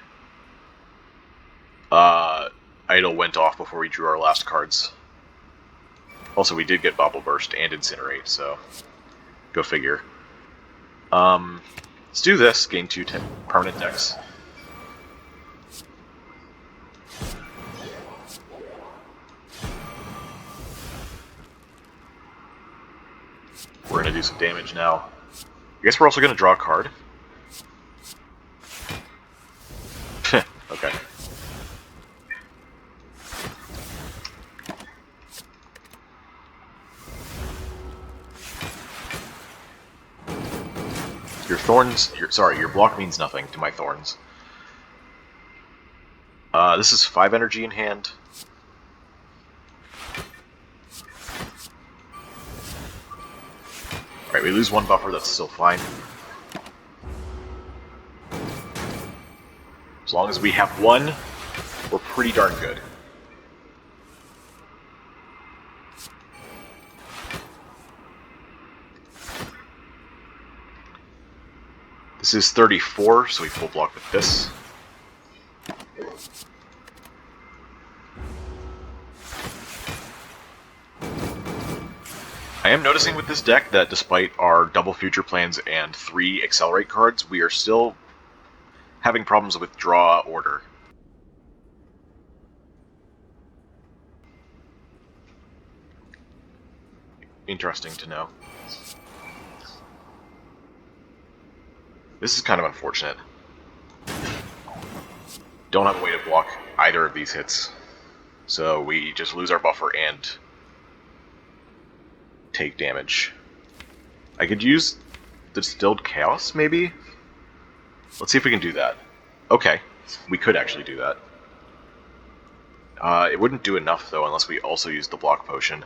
Idle went off before we drew our last cards. Also, we did get Bubble Burst and Incinerate, so go figure. Let's do this. Gain 2 permanent decks. We're going to do some damage now. I guess we're also going to draw a card. Okay. Your thorns, your block means nothing to my thorns. This is 5 energy in hand. Alright, we lose 1 buffer, that's still fine. As long as we have 1, we're pretty darn good. This is 34, so we full block with this. I am noticing with this deck that despite our double Future Plans and 3 Accelerate cards, we are still having problems with draw order. Interesting to know. This is kind of unfortunate. Don't have a way to block either of these hits, so we just lose our buffer and take damage. I could use the Distilled Chaos, maybe? Let's see if we can do that. Okay, we could actually do that. It wouldn't do enough, though, unless we also use the Block Potion.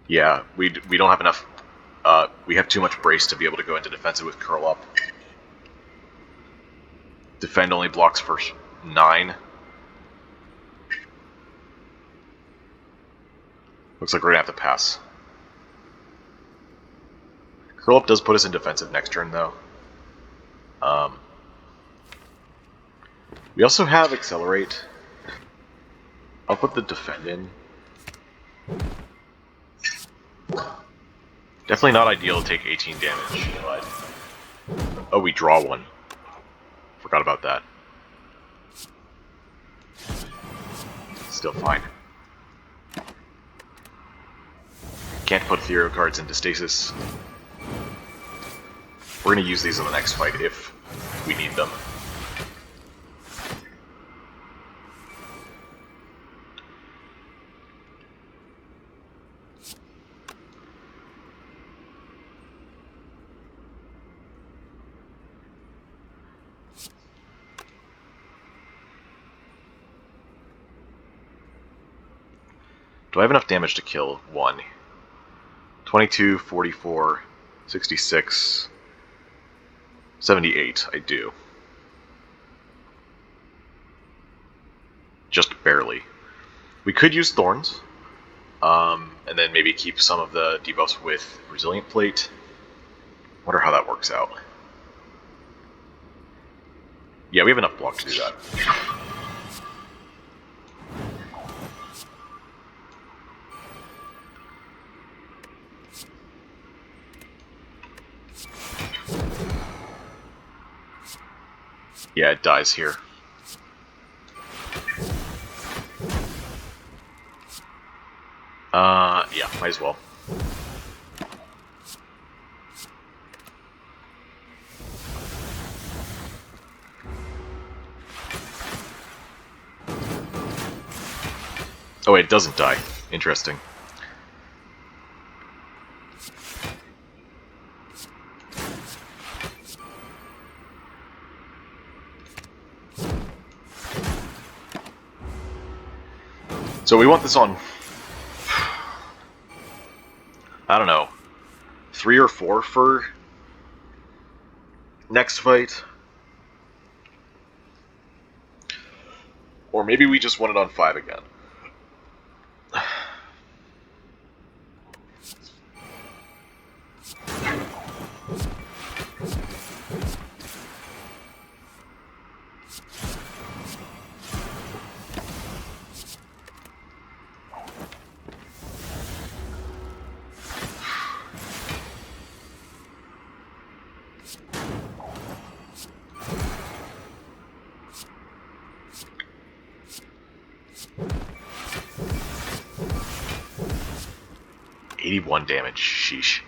Yeah, we don't have enough. We have too much brace to be able to go into defensive with Curl Up. Defend only blocks for 9. Looks like we're gonna have to pass. Curl Up does put us in defensive next turn, though. We also have Accelerate. I'll put the Defend in. Definitely not ideal to take 18 damage, but... Oh, we draw 1. Forgot about that. Still fine. Can't put Ethereal cards into stasis. We're going to use these in the next fight if we need them. Do I have enough damage to kill 1? 22, 44, 66, 78. I do. Just barely. We could use Thorns, and then maybe keep some of the debuffs with Resilient Plate. Wonder how that works out. Yeah, we have enough block to do that. Yeah, it dies here. Yeah, might as well. Oh wait, it doesn't die. Interesting. So we want this on, I don't know, 3 or 4 for next fight? Or maybe we just want it on 5 again. .81 damage, sheesh.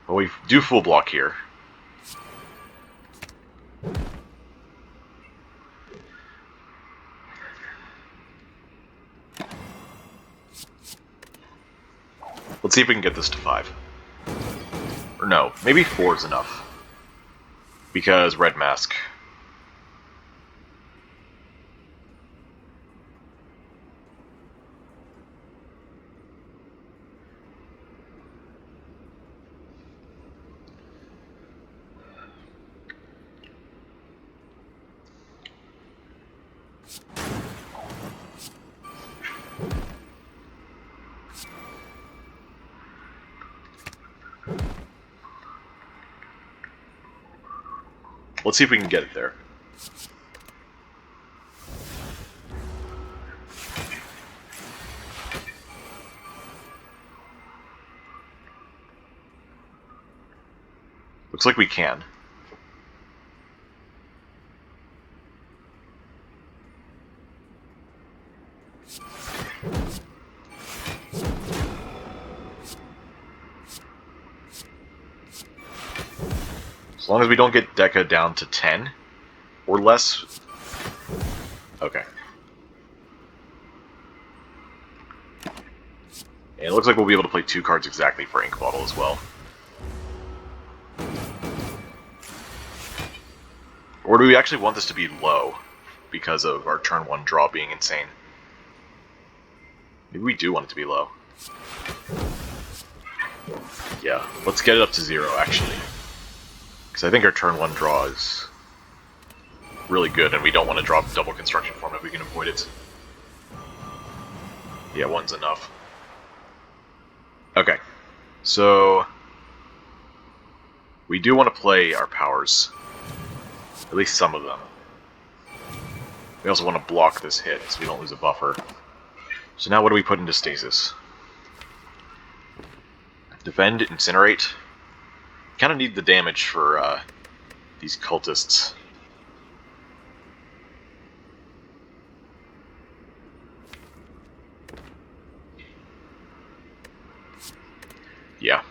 Well, we do full block here. Let's see if we can get this to 5. Or no, maybe 4 is enough. Because red mask. Let's see if we can get it there. Looks like we can. As long as we don't get Deca down to 10 or less. Okay. And it looks like we'll be able to play 2 cards exactly for Ink Bottle as well. Or do we actually want this to be low because of our turn 1 draw being insane? Maybe we do want it to be low. Yeah, let's get it up to 0 actually. Because I think our turn 1 draw is really good, and we don't want to drop double construction form if we can avoid it. Yeah, 1's enough. Okay, so we do want to play our powers. At least some of them. We also want to block this hit so we don't lose a buffer. So now what do we put into stasis? Defend, incinerate. Kind of need the damage for these cultists. Yeah.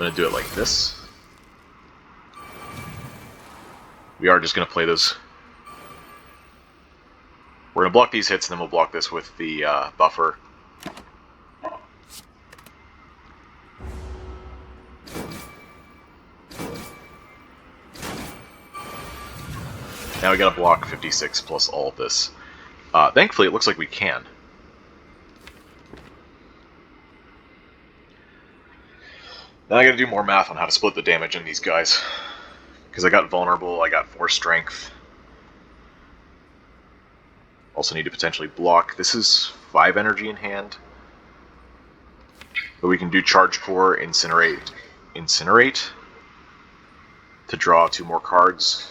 I'm going to do it like this. We are just going to play those. We're going to block these hits, and then we'll block this with the buffer. Now we gotta block 56 plus all of this. Thankfully, it looks like we can. Now I gotta do more math on how to split the damage in these guys. Because I got vulnerable, I got 4 strength. Also need to potentially block. This is 5 energy in hand. But we can do Charge Core, Incinerate to draw 2 more cards.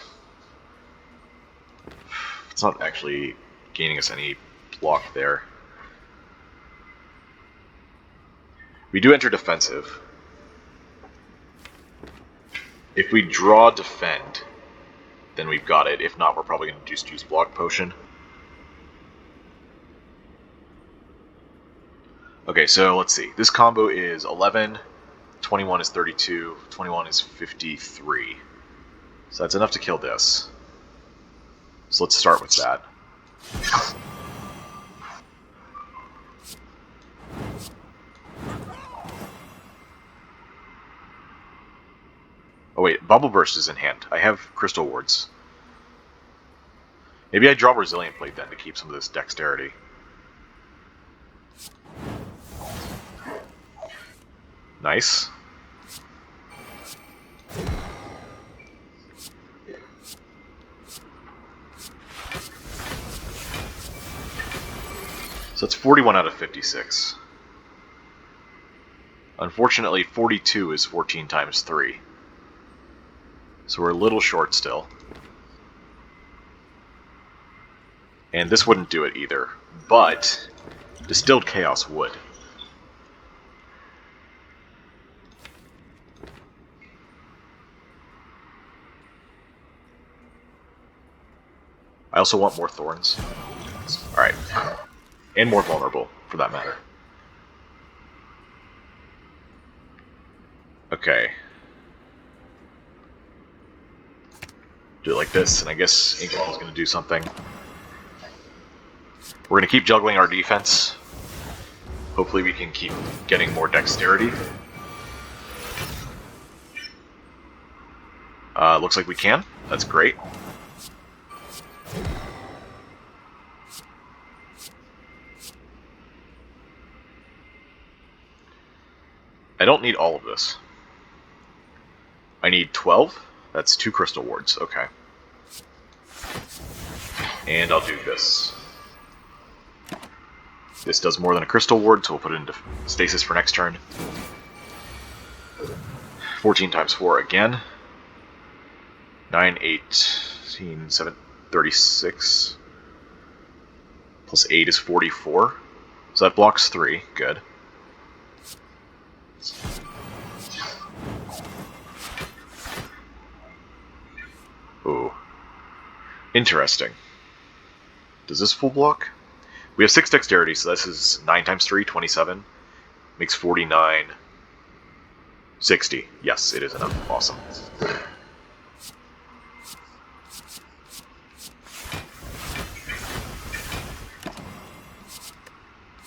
It's not actually gaining us any block there. We do enter defensive. If we draw defend, then we've got it. If not, we're probably going to just use block potion. Okay, so let's see. This combo is 11, 21 is 32, 21 is 53. So that's enough to kill this. So let's start with that. Oh wait, Bubble Burst is in hand. I have Crystal Wards. Maybe I draw Resilient Plate then to keep some of this dexterity. Nice. So it's 41 out of 56. Unfortunately, 42 is 14 times 3. So we're a little short still. And this wouldn't do it either, but Distilled Chaos would. I also want more Thorns. Alright. And more Vulnerable, for that matter. Okay. Do it like this, and I guess Ancient is going to do something. We're going to keep juggling our defense. Hopefully we can keep getting more dexterity. Looks like we can. That's great. I don't need all of this. I need 12. That's 2 Crystal Wards. Okay. And I'll do this. This does more than a Crystal Ward, so we'll put it into stasis for next turn. 14 times 4 again. 9, 18, 7, 36. Plus 8 is 44. So that blocks 3. Good. Ooh. Interesting. Does this full block? We have 6 dexterity, so this is 9 times 3, 27. Makes 49. 60. Yes, it is enough. Awesome.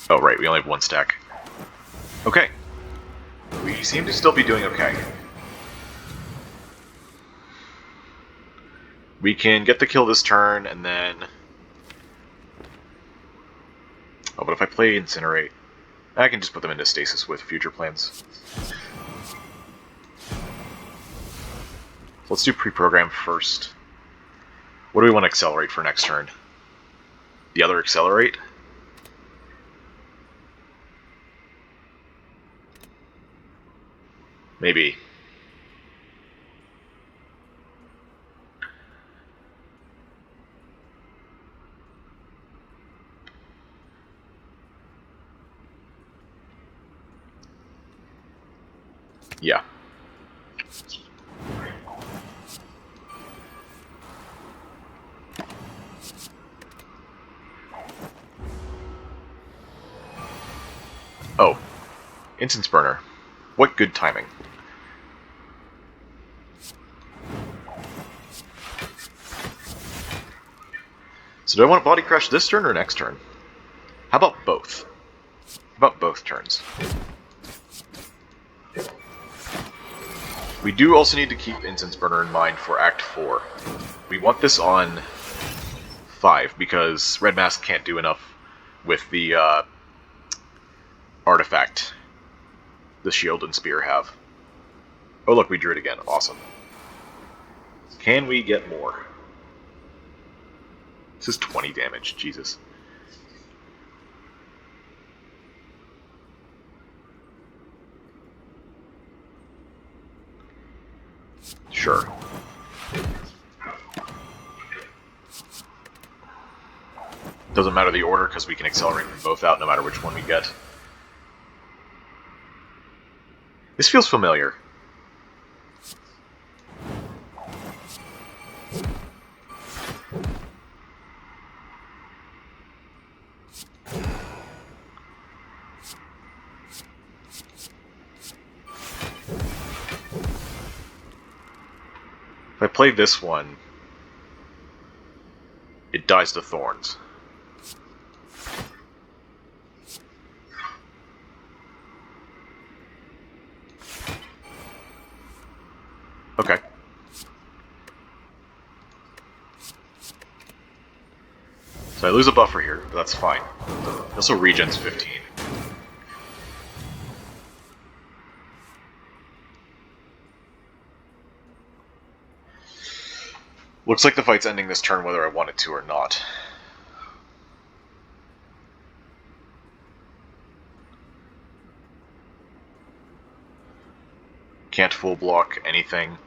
Oh, right, we only have 1 stack. Okay. We seem to still be doing okay. We can get the kill this turn, and then... Oh, but if I play Incinerate, I can just put them into stasis with future plans. Let's do pre-program first. What do we want to accelerate for next turn? The other accelerate? Maybe. Yeah. Oh. Instance Burner. What good timing. So do I want Body Crash this turn or next turn? How about both? How about both turns? We do also need to keep Incense Burner in mind for Act 4. We want this on 5, because Red Mask can't do enough with the artifact the Shield and Spear have. Oh look, we drew it again. Awesome. Can we get more? This is 20 damage. Jesus. Sure. Doesn't matter the order because we can accelerate them both out no matter which one we get. This feels familiar. If I play this one, it dies to thorns. Okay. So I lose a buffer here, but that's fine. It also regens 15. Looks like the fight's ending this turn whether I want it to or not. Can't full block anything.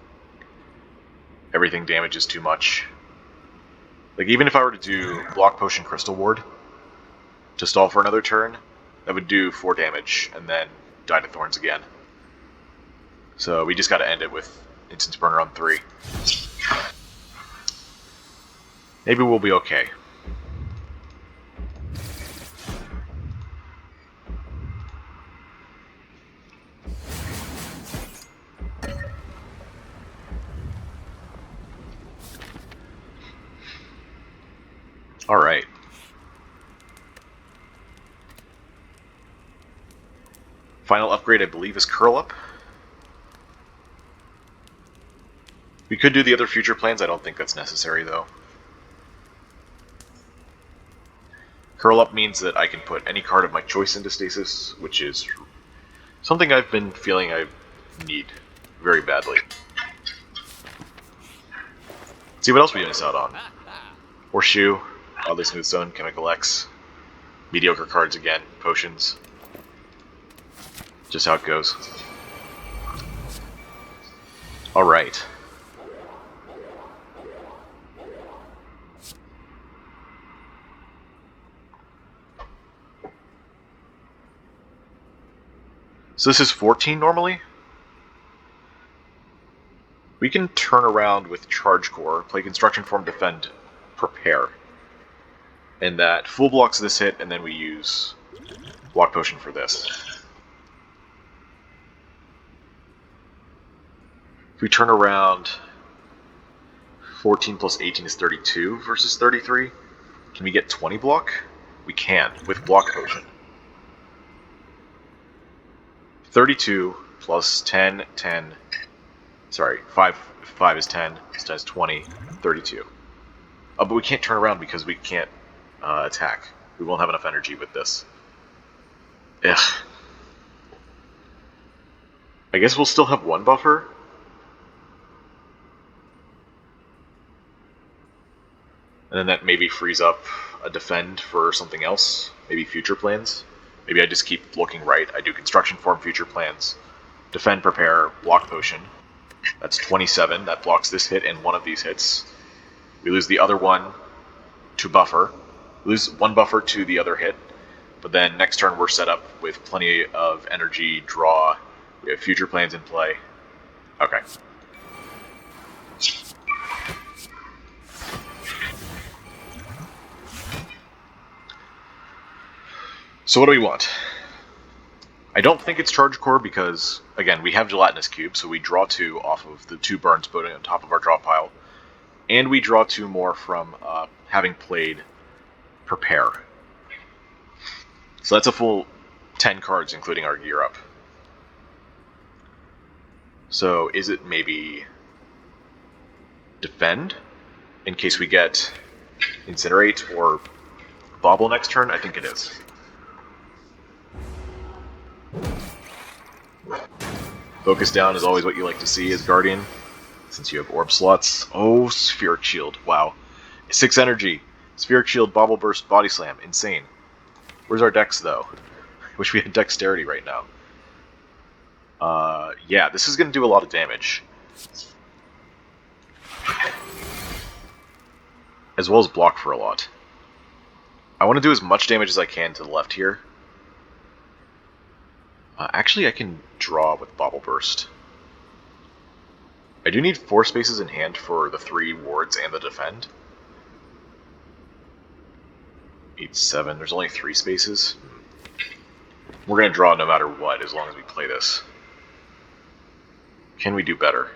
Everything damages too much. Like, even if I were to do Block Potion Crystal Ward to stall for another turn, that would do 4 damage and then die to thorns again. So we just gotta end it with Instance Burner on 3. Maybe we'll be okay. Alright. Final upgrade, I believe, is Curl Up. We could do the other future plans, I don't think that's necessary, though. Curl Up means that I can put any card of my choice into stasis, which is something I've been feeling I need very badly. Let's see what else we miss out on. Horseshoe, Oddly Smooth Stone, Chemical X, mediocre cards again, potions. Just how it goes. Alright. So this is 14 normally? We can turn around with Charge Core, play Construction Form, Defend, Prepare. And that full blocks this hit, and then we use Block Potion for this. If we turn around, 14 plus 18 is 32 versus 33. Can we get 20 block? We can, with Block Potion. 32 plus 10, 10, sorry, 5 is 10, so 10 is 20, 32. But we can't turn around because we can't attack. We won't have enough energy with this. Ugh. I guess we'll still have one buffer. And then that maybe frees up a defend for something else, maybe future plans. Maybe I just keep looking right. I do Construction Form, Future Plans, Defend, Prepare, Block Potion. That's 27. That blocks this hit and one of these hits. We lose the other one to buffer. We lose one buffer to the other hit. But then next turn we're set up with plenty of energy, draw. We have Future Plans in play. Okay. So what do we want? I don't think it's Charge Core because, again, we have Gelatinous Cube, so we draw 2 off of the 2 burns put on top of our draw pile. And we draw 2 more from having played Prepare. So that's a full 10 cards, including our Gear Up. So is it maybe Defend, in case we get Incinerate or Bobble next turn? I think it is. Focus down is always what you like to see as Guardian, since you have orb slots. Oh, Spheric Shield. Wow. 6 energy. Spheric Shield, Bobble Burst, Body Slam. Insane. Where's our dex, though? I wish we had dexterity right now. Yeah, this is going to do a lot of damage. As well as block for a lot. I want to do as much damage as I can to the left here. Actually, I can draw with Bobble Burst. I do need 4 spaces in hand for the 3 wards and the defend. 8, 7. There's only 3 spaces. We're going to draw no matter what, as long as we play this. Can we do better?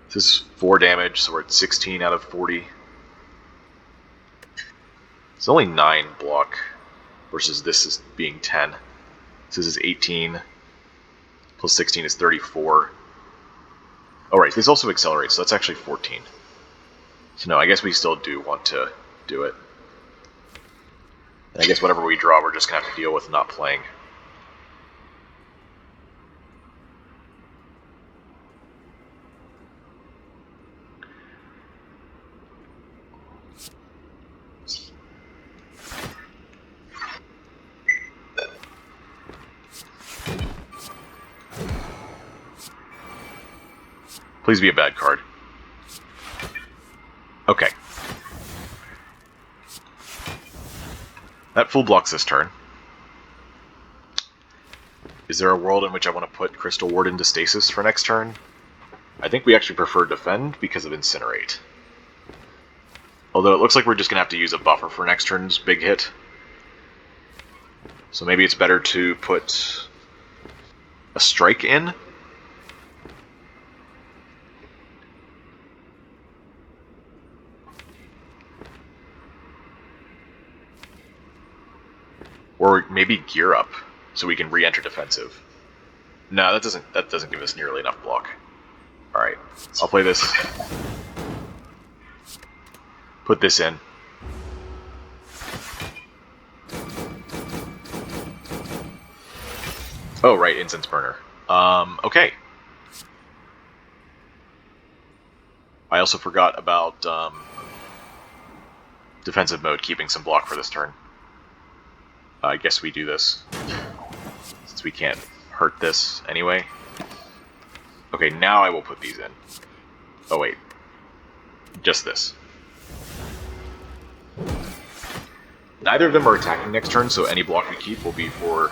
This is 4 damage, so we're at 16 out of 40. It's only 9 block, versus this is being 10. This is 18, plus 16 is 34. Oh right, this also accelerates, so that's actually 14. So no, I guess we still do want to do it. And I guess whatever we draw, we're just going to have to deal with not playing. Please be a bad card. Okay. That full blocks this turn. Is there a world in which I want to put Crystal Ward into stasis for next turn? I think we actually prefer defend because of Incinerate. Although it looks like we're just going to have to use a buffer for next turn's big hit. So maybe it's better to put a strike in. Or maybe gear up so we can re-enter defensive. No, that doesn't give us nearly enough block. Alright, I'll play this. Put this in. Oh, right, Incense Burner. Okay. I also forgot about defensive mode keeping some block for this turn. I guess we do this, since we can't hurt this anyway. Okay, now I will put these in. Oh wait, just this. Neither of them are attacking next turn, so any block we keep will be for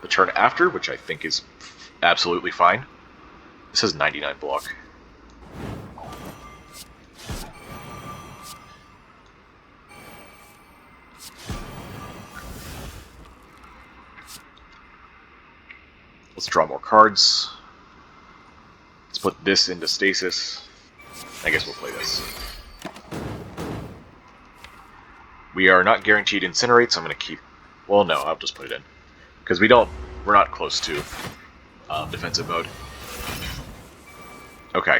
the turn after, which I think is absolutely fine. This has 99 block. Let's draw more cards. Let's put this into stasis. I guess we'll play this. We are not guaranteed Incinerate, so I'm going to keep... Well, no, I'll just put it in. Because we're not close to defensive mode. Okay.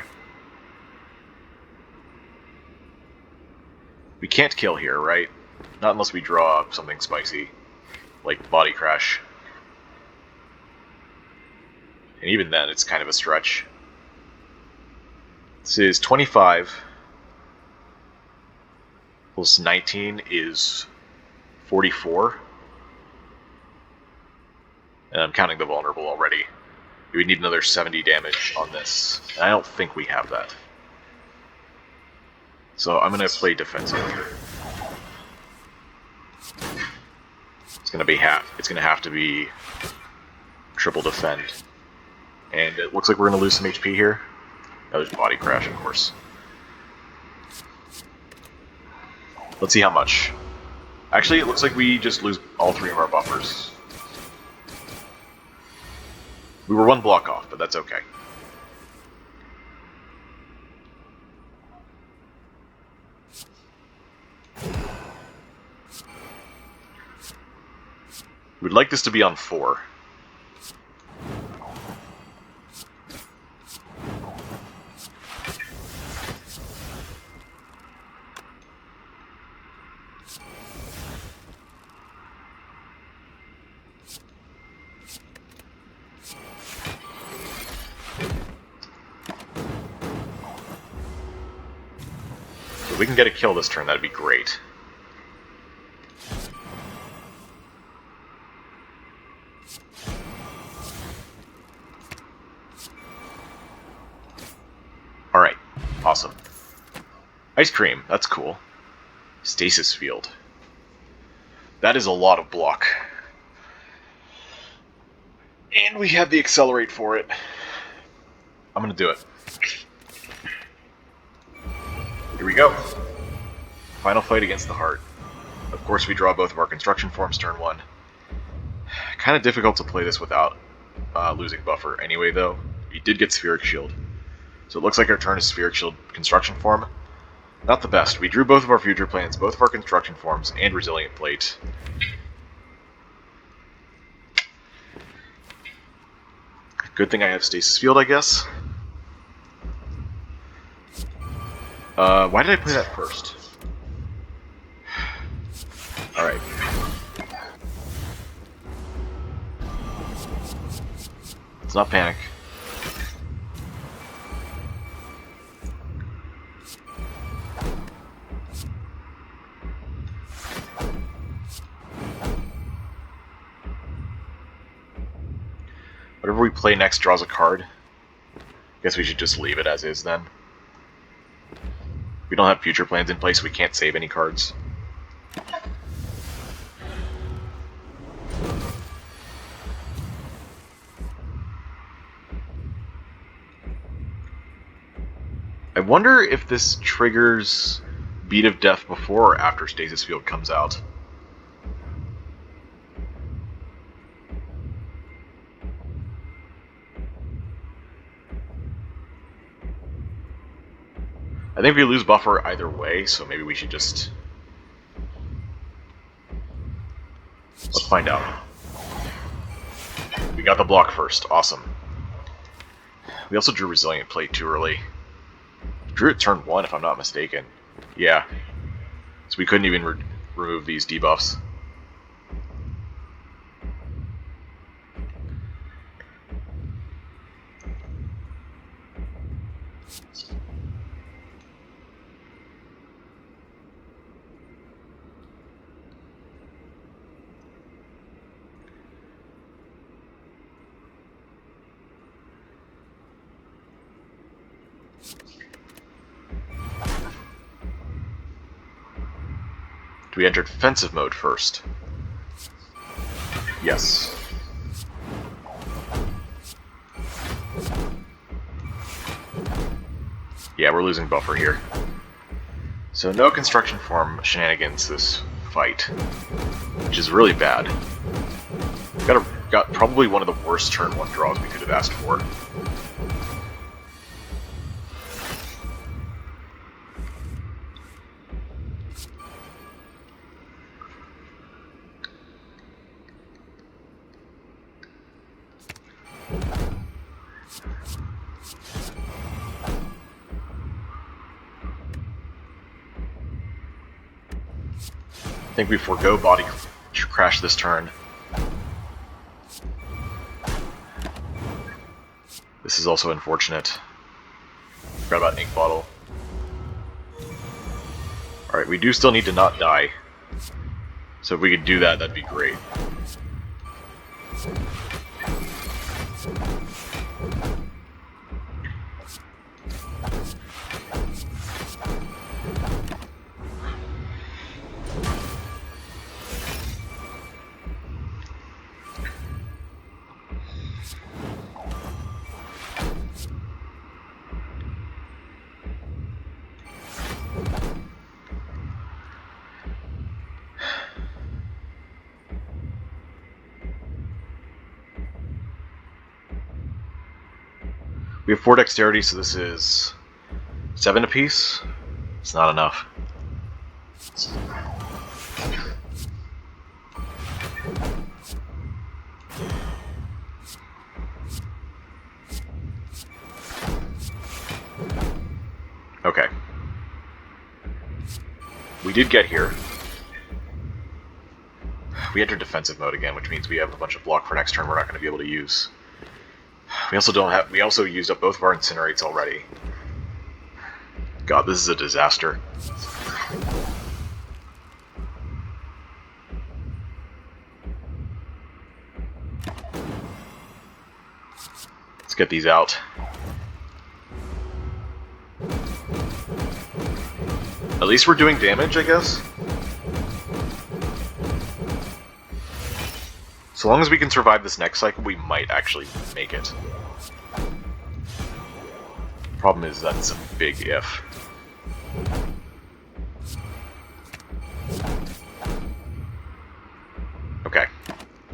We can't kill here, right? Not unless we draw something spicy, like Body Crash. And even then, it's kind of a stretch. This is 25 plus 19 is 44. And I'm counting the vulnerable already. We would need another 70 damage on this. And I don't think we have that. So I'm going to play defensive here. It's going to have to be triple defend. And it looks like we're going to lose some HP here. Oh, there's Body Crash, of course. Let's see how much. Actually, it looks like we just lose all 3 of our buffers. We were 1 block off, but that's okay. We'd like this to be on 4. If we can get a kill this turn, that'd be great. Alright, awesome. Ice cream, that's cool. Stasis field. That is a lot of block. And we have the accelerate for it. I'm gonna do it. Here we go. Final fight against the heart. Of course we draw both of our construction forms turn 1. Kind of difficult to play this without losing buffer anyway though. We did get Spheric Shield. So it looks like our turn is Spheric Shield construction form. Not the best. We drew both of our future plans, both of our construction forms, and Resilient Plate. Good thing I have Stasis Field, I guess. Why did I play that first? Alright. Let's not panic. Whatever we play next draws a card. Guess we should just leave it as is then. We don't have future plans in place, so we can't save any cards. I wonder if this triggers Beat of Death before or after Stasis Field comes out. I think we lose buffer either way, so maybe we should just... Let's find out. We got the block first. Awesome. We also drew Resilient Plate too early. Drew it turn 1 if I'm not mistaken. Yeah. So we couldn't even remove these debuffs. Do we enter defensive mode first? Yes. Yeah, we're losing buffer here. So no construction form shenanigans this fight, which is really bad. Got probably one of the worst turn 1 draws we could have asked for. I think we forego body crash this turn. This is also unfortunate. Forgot about Ink Bottle. Alright, we do still need to not die. So if we could do that, that'd be great. We have 4 dexterity, so this is 7 apiece. It's not enough. Okay. We did get here. We entered defensive mode again, which means we have a bunch of block for next turn we're not going to be able to use. We also used up both of our incinerates already. God, this is a disaster. Let's get these out. At least we're doing damage, I guess. So long as we can survive this next cycle, we might actually make it. Problem is, that's a big if. Okay.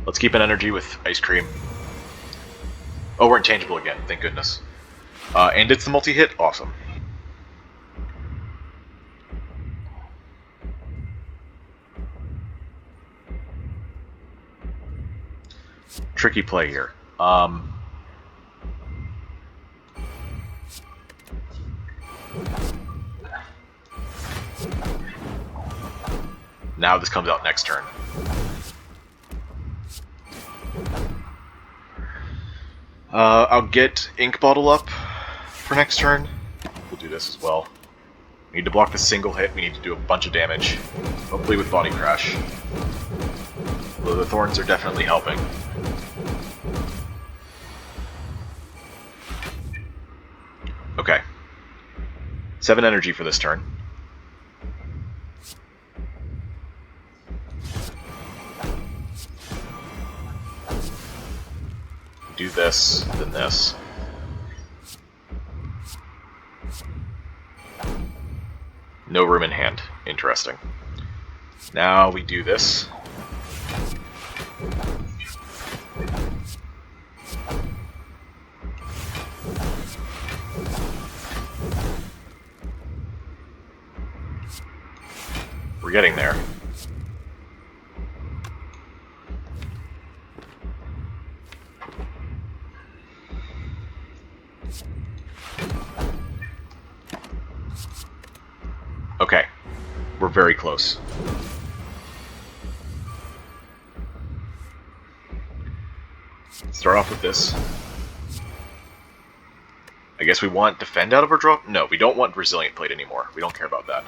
Let's keep an energy with ice cream. Oh, we're intangible again, thank goodness. And it's the multi-hit, awesome. Tricky play here. Now this comes out next turn. I'll get Ink Bottle up for next turn. We'll do this as well. We need to block the single hit, we need to do a bunch of damage. Hopefully with Body Crash. Although the Thorns are definitely helping. Okay. 7 energy for this turn. Do this, then this. No room in hand. Interesting. Now we do this. We're getting there. Okay, we're very close. Start off with this. I guess we want Defend out of our draw? No, we don't want Resilient Plate anymore. We don't care about that.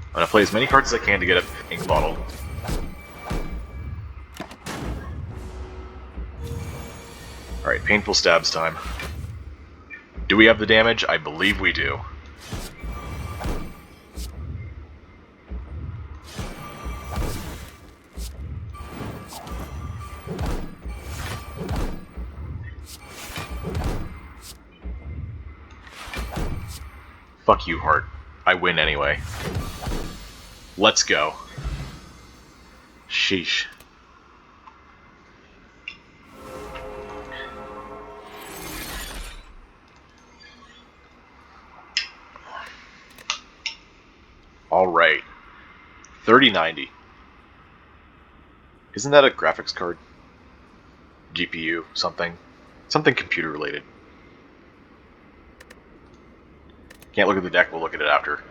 I'm gonna play as many cards as I can to get an Ink Bottle. Alright, Painful Stabs time. Do we have the damage? I believe we do. Fuck you, Heart. I win anyway. Let's go. Sheesh. Alright. 3090. Isn't that a graphics card? GPU, something. Something computer related. Can't look at the deck, we'll look at it after.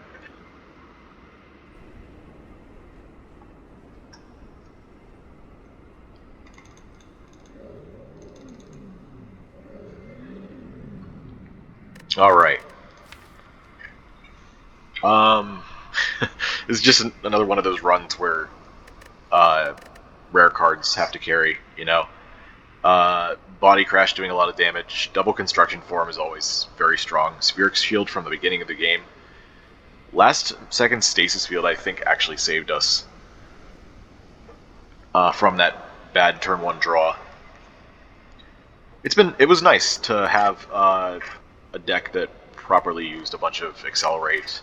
Alright. This is just another one of those runs where rare cards have to carry, you know? Body Crash doing a lot of damage. Double Construction Form is always very strong. Spheric Shield from the beginning of the game. Last second Stasis Field, I think, actually saved us from that bad turn 1 draw. It was nice to have a deck that properly used a bunch of Accelerate.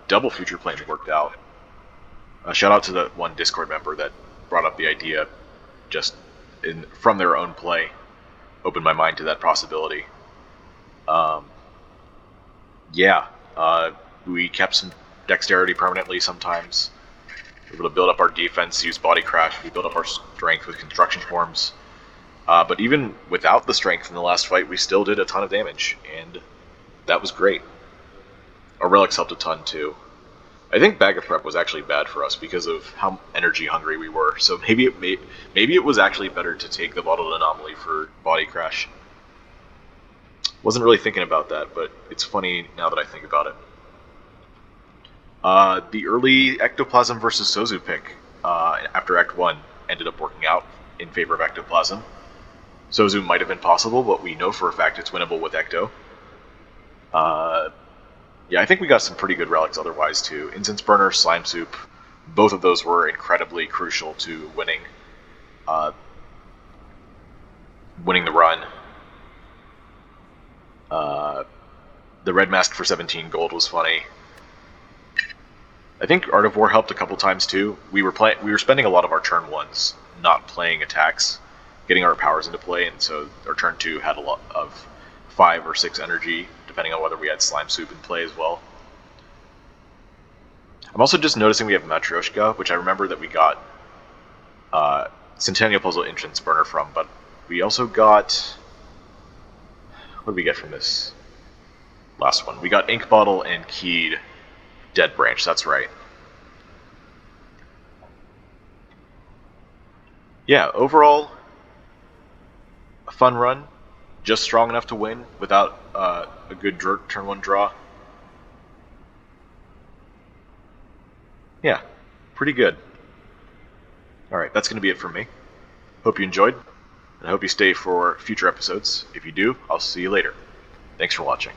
Double Future Plane worked out. Shout out to the one Discord member that brought up the idea just from their own play. Opened my mind to that possibility. Yeah, we kept some dexterity permanently sometimes. We were able to build up our defense, use Body Crash, we built up our strength with Construction Forms. But even without the strength in the last fight, we still did a ton of damage, and that was great. Our relics helped a ton too. I think Bag of Prep was actually bad for us because of how energy hungry we were. So maybe it was actually better to take the Bottled Anomaly for Body Crash. Wasn't really thinking about that, but it's funny now that I think about it. The early Ectoplasm versus Sozu pick after Act 1 ended up working out in favor of Ectoplasm. Sozu might have been possible, but we know for a fact it's winnable with Ecto. Yeah, I think we got some pretty good relics otherwise too. Incense Burner, Slime Soup, both of those were incredibly crucial to winning the run. The Red Mask for 17 gold was funny. I think Art of War helped a couple times too. We were spending a lot of our turn ones not playing attacks, getting our powers into play, and so our turn 2 had a lot of 5 or 6 energy, depending on whether we had Slime Soup in play as well. I'm also just noticing we have Matryoshka, which I remember that we got Centennial Puzzle Entrance Burner from, but we also got... What did we get from this last one? We got Ink Bottle and Keyed Dead Branch, that's right. Yeah, overall, a fun run. Just strong enough to win without a good turn 1 draw. Yeah, pretty good. Alright, that's going to be it from me. Hope you enjoyed, and I hope you stay for future episodes. If you do, I'll see you later. Thanks for watching.